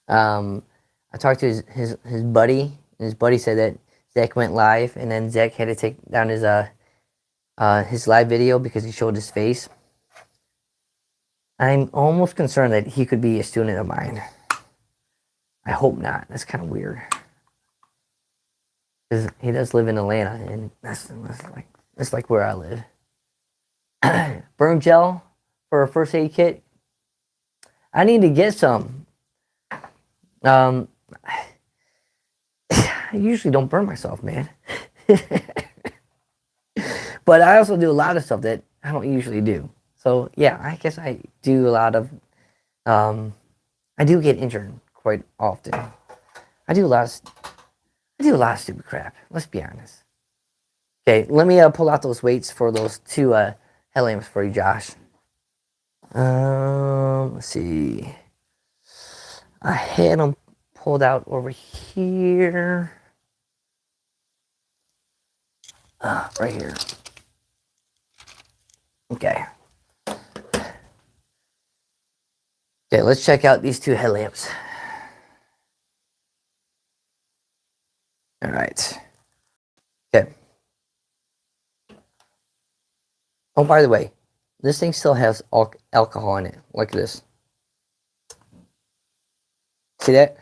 I talked to his buddy, and his buddy said that Zach went live, and then Zach had to take down his live video because he showed his face. I'm almost concerned that he could be a student of mine. I hope not. That's kind of weird. Because he does live in Atlanta, and that's like where I live. Burn gel for a first aid kit. I need to get some. I usually don't burn myself, man. But I also do a lot of stuff that I don't usually do. So yeah, I guess I do a lot of. I do get injured quite often. I do a lot of stupid crap. Let's be honest. Okay, let me pull out those weights for those 2 headlamps for you, Josh. Let's see. I had them pulled out over here. Right here. Okay. Okay, let's check out these 2 headlamps. All right. Okay. Oh, by the way, this thing still has alcohol in it. Look at this. See that?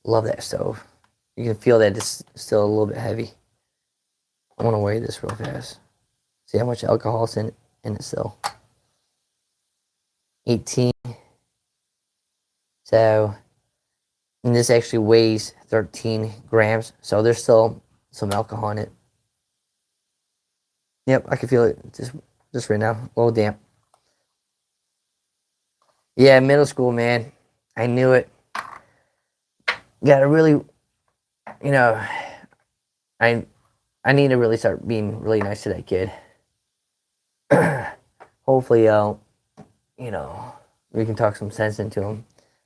Love that stove. You can feel that it's still a little bit heavy. I want to weigh this real fast. See how much alcohol is in it still. 18. So And this actually weighs 13 grams, so there's still some alcohol in it. Yep, I can feel it just right now. A little damp. Yeah, middle school, man. I knew it. Gotta really, you know, I I need to really start being really nice to that kid. Hopefully, you know, we can talk some sense into him.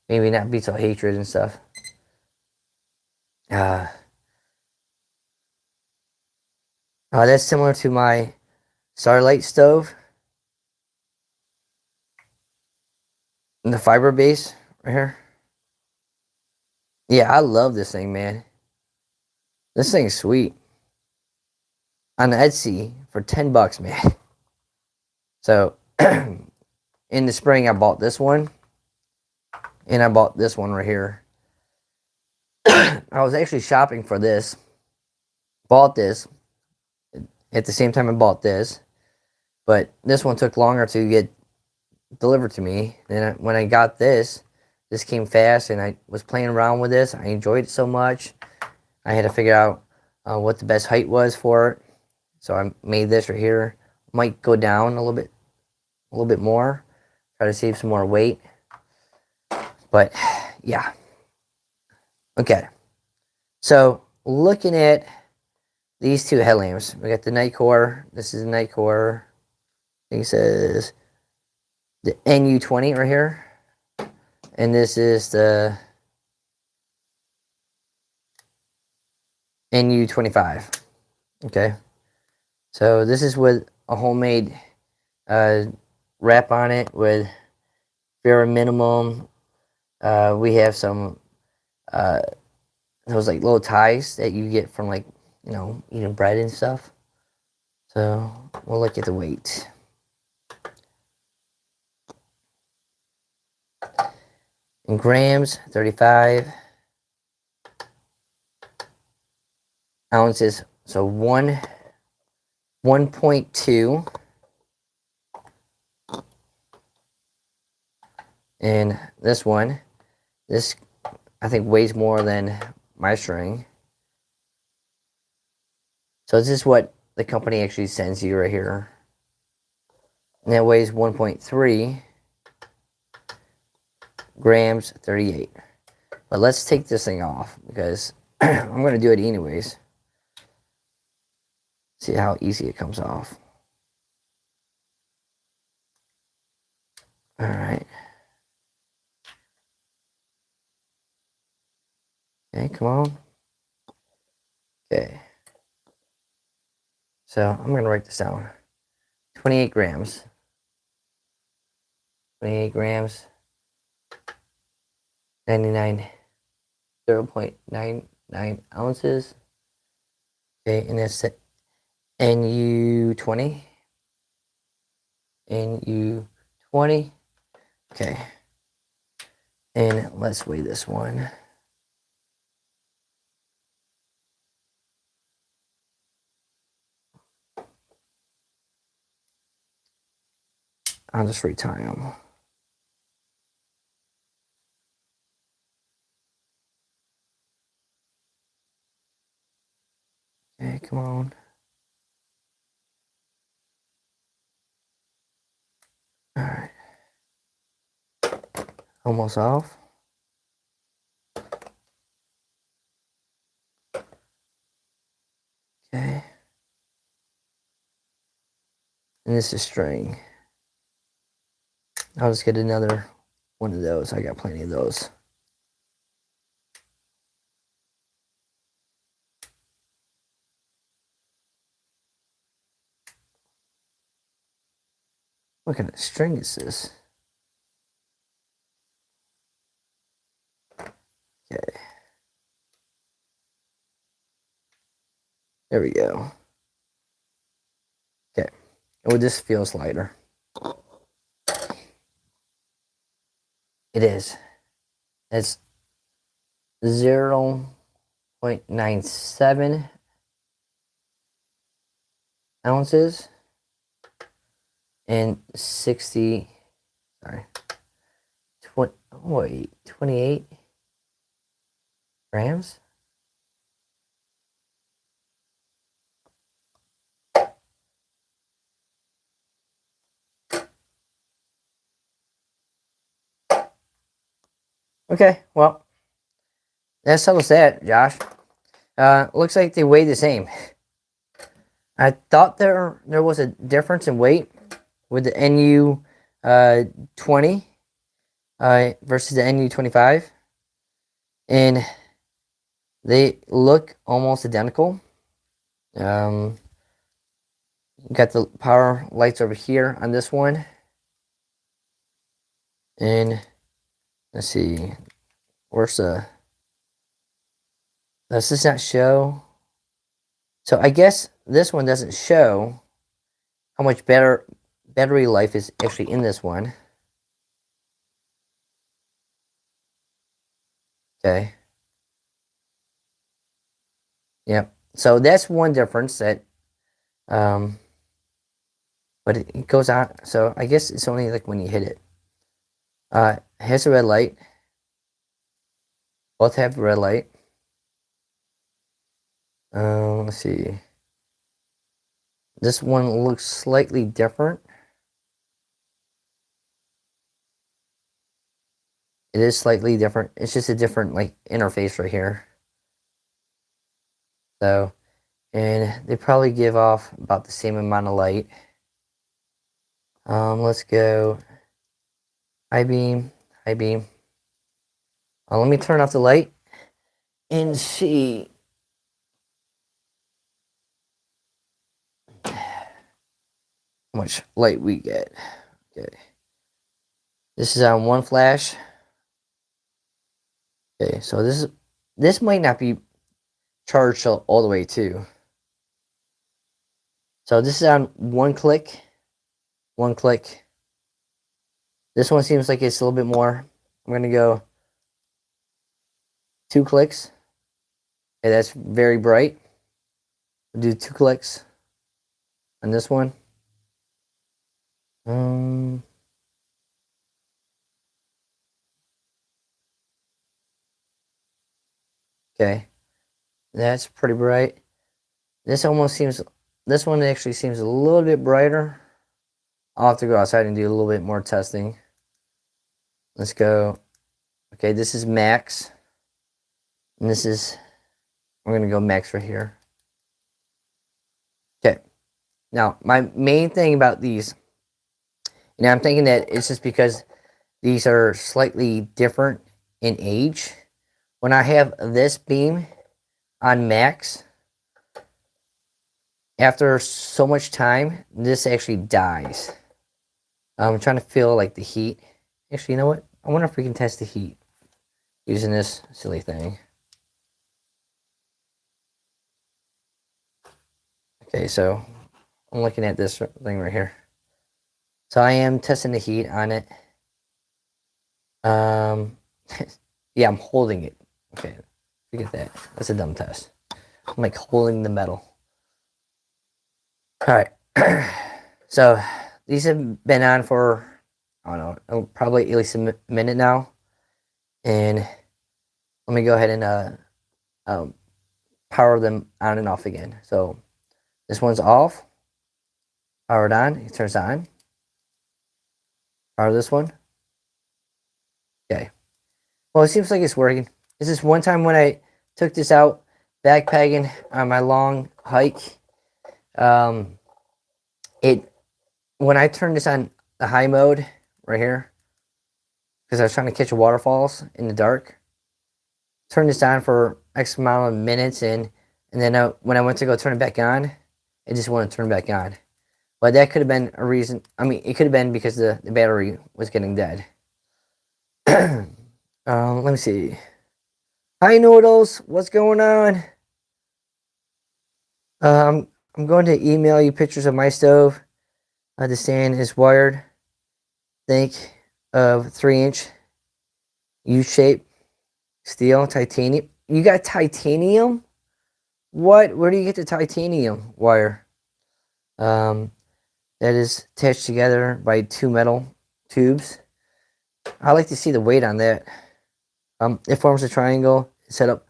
Maybe not be so hatred and stuff. Uh, that's similar to my Starlight stove. And the fiber base right here. Yeah, I love this thing, man. This thing's sweet. On Etsy for $10, man. So in the spring I bought this one. And I bought this one right here. I was actually shopping for this. Bought this. At the same time I bought this. But this one took longer to get delivered to me. Then when I got this came fast, and I was playing around with this. I enjoyed it so much. I had to figure out what the best height was for it. So I made this right here. Might go down a little bit more. Try to save some more weight. But yeah. Okay. So looking at these two headlamps, we got the Nitecore. This is the Nitecore. I think it says the NU20 right here. And this is the NU25. Okay. So this is with a homemade wrap on it with Vera Minimum. We have some those like little ties that you get from, like, you know, eating bread and stuff. So we'll look at the weight. In grams, 35 ounces. So 1.2. And this one, this I think weighs more than my string. So this is what the company actually sends you right here. And that weighs 1.3 grams, 38. But let's take this thing off because I'm going to do it anyways. See how easy it comes off. All right. Okay, come on. Okay. So I'm going to write this down. 28 grams. 28 grams. 99. 0.99 ounces. Okay, and that's it. NU20. NU20. Okay. And let's weigh this one. I'll just retie them. Okay, come on. All right. Almost off. Okay. And this is string. I'll just get another one of those. I got plenty of those. What kind of string is this? Okay. There we go. Okay. Oh, this feels lighter. It is. It's 0.97 ounces and 60, sorry, 28. grams. Okay, well, that settles that, Josh. Looks like they weigh the same. I thought there was a difference in weight with the NU 20 versus the NU 25, and they look almost identical. Got the power lights over here on this one, and let's see, where's the? Does this not show? So I guess this one doesn't show how much better battery life is actually in this one. Okay. Yep. So that's one difference that, but it goes on. So I guess it's only like when you hit it. It has a red light. Both have red light. Let's see. This one looks slightly different. It is slightly different. It's just a different like interface right here. So, and they probably give off about the same amount of light. Let's go high beam, high beam. Let me turn off the light and see. How much light we get. Okay. This is on one flash. Okay, so this might not be charged all the way too. So this is on one click. One click. This one seems like it's a little bit more. I'm gonna go 2 clicks. Okay, that's very bright. We'll do 2 clicks on this one. Okay, that's pretty bright. This one actually seems a little bit brighter. I'll have to go outside and do a little bit more testing. Let's go. Okay, this is max. And this is, we're going to go max right here. Okay. Now, my main thing about these, I'm thinking that it's just because these are slightly different in age. When I have this beam on max, after so much time, this actually dies. I'm trying to feel like the heat. Actually, you know what? I wonder if we can test the heat using this silly thing. Okay, so I'm looking at this thing right here. So I am testing the heat on it. Yeah, I'm holding it. Okay, look at that. That's a dumb test. I'm like holding the metal. All right. So these have been on for, I don't know, probably at least a minute now. And let me go ahead and power them on and off again. So this one's off. Power it on. It turns on. Power this one. Okay. Well, it seems like it's working. This is one time when I took this out backpacking on my long hike. When I turned this on the high mode right here, because I was trying to catch waterfalls in the dark, turned this on for X amount of minutes, and then when I went to go turn it back on, it just wouldn't turn back on. But that could have been a reason. I mean, it could have been because the battery was getting dead. Let me see. Hi, Noodles. What's going on? I'm going to email you pictures of my stove. The stand is wired. Think of 3-inch U-shape steel, titanium. You got titanium? What? Where do you get the titanium wire? That is attached together by 2 metal tubes. I like to see the weight on that. It forms a triangle set up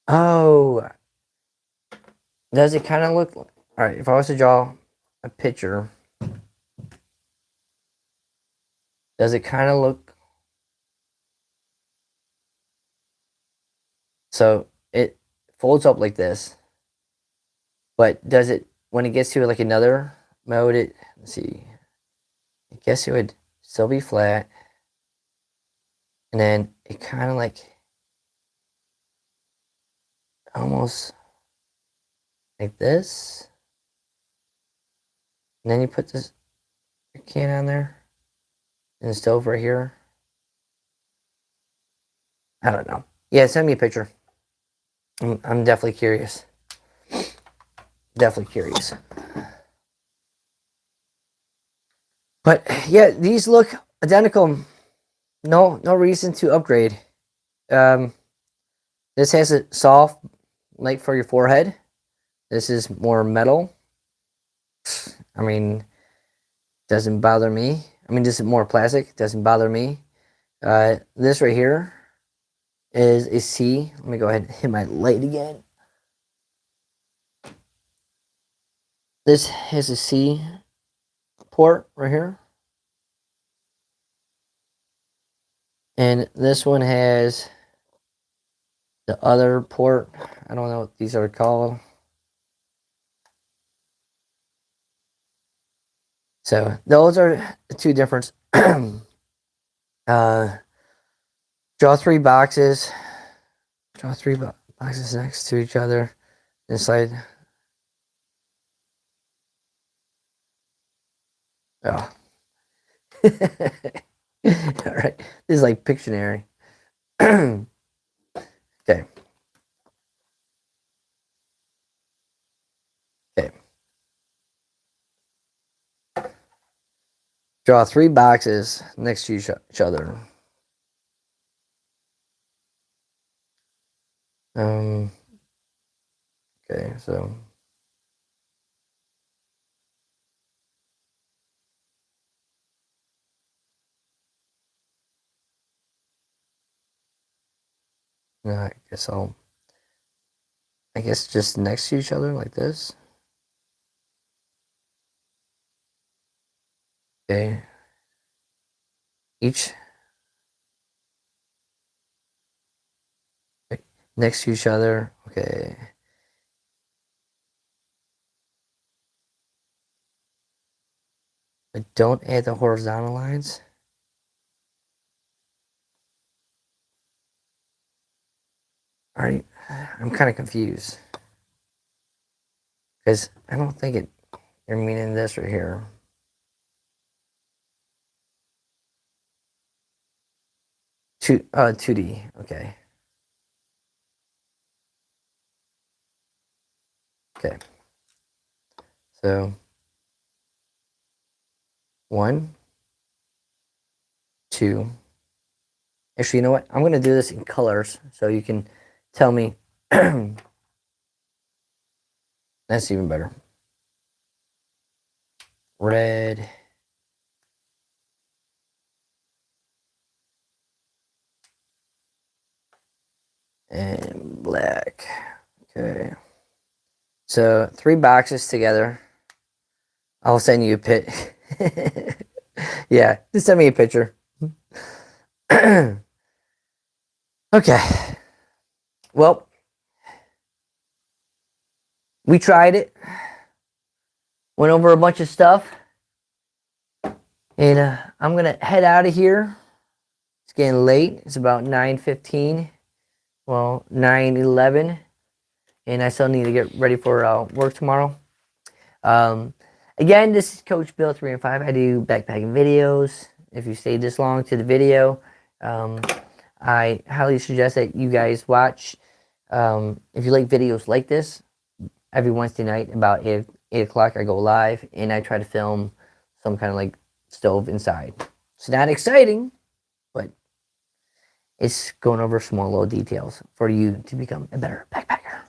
Oh, does it kind of look? All right, if I was to draw a picture, does it kind of look? So it folds up like this, but does it when it gets to like another mode? Let's see. I guess it would still be flat, and then it kind of like almost like this, and then you put this can on there, and the stove right here. I don't know. Yeah, send me a picture. I'm definitely curious. Definitely curious. But yeah, these look identical. No reason to upgrade. Um, this has a soft, like for your forehead. This is more metal. I mean, doesn't bother me. I mean, this is more plastic. Doesn't bother me. This right here is a C. Let me go ahead and hit my light again. This has a C port right here. And this one has the other port. I don't know what these are called. So those are the two different. Draw three boxes. Draw three boxes next to each other. Inside. Oh. All right. This is like Pictionary. Okay. Okay. Draw three boxes next to each other. Okay, so I guess just next to each other like this. Okay. Each next to each other. Okay. But don't add the horizontal lines. All right. I'm kind of confused. Because I don't think you're meaning this right here. Two, 2D. Okay. Okay. So 1, 2. Actually, you know what? I'm gonna do this in colors so you can tell me. That's even better. Red. And black. Okay. So 3 boxes together. I'll send you a pit. Yeah, just send me a picture. Okay. Well, we tried it. Went over a bunch of stuff. And I'm going to head out of here. It's getting late. It's about 9:15. Well, 9:11. And I still need to get ready for work tomorrow. Again, this is Coach Bill 3 and 5. I do backpacking videos. If you stayed this long to the video, I highly suggest that you guys watch. If you like videos like this, every Wednesday night about 8 o'clock, I go live and I try to film some kind of like stove inside. It's not exciting, but it's going over small little details for you to become a better backpacker.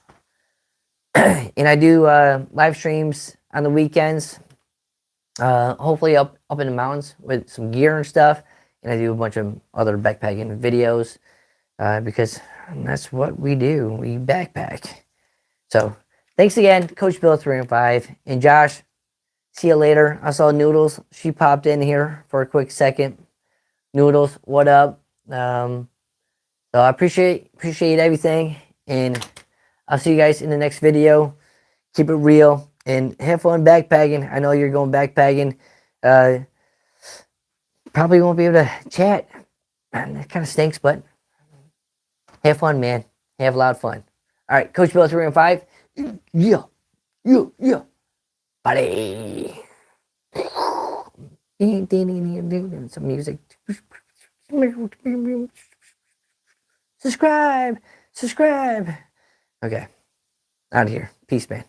And I do live streams on the weekends, hopefully up in the mountains with some gear and stuff. And I do a bunch of other backpacking videos because And that's what we do. We backpack. So thanks again, Coach Bill 305. And Josh, see you later. I saw Noodles. She popped in here for a quick second. Noodles, what up? So I appreciate everything. And I'll see you guys in the next video. Keep it real and have fun backpacking. I know you're going backpacking. Probably won't be able to chat. That kind of stinks, but have fun, man. Have a lot of fun. All right, Coach Bill 305. Yeah. Buddy. Some music. Subscribe. Okay. Out of here. Peace, man.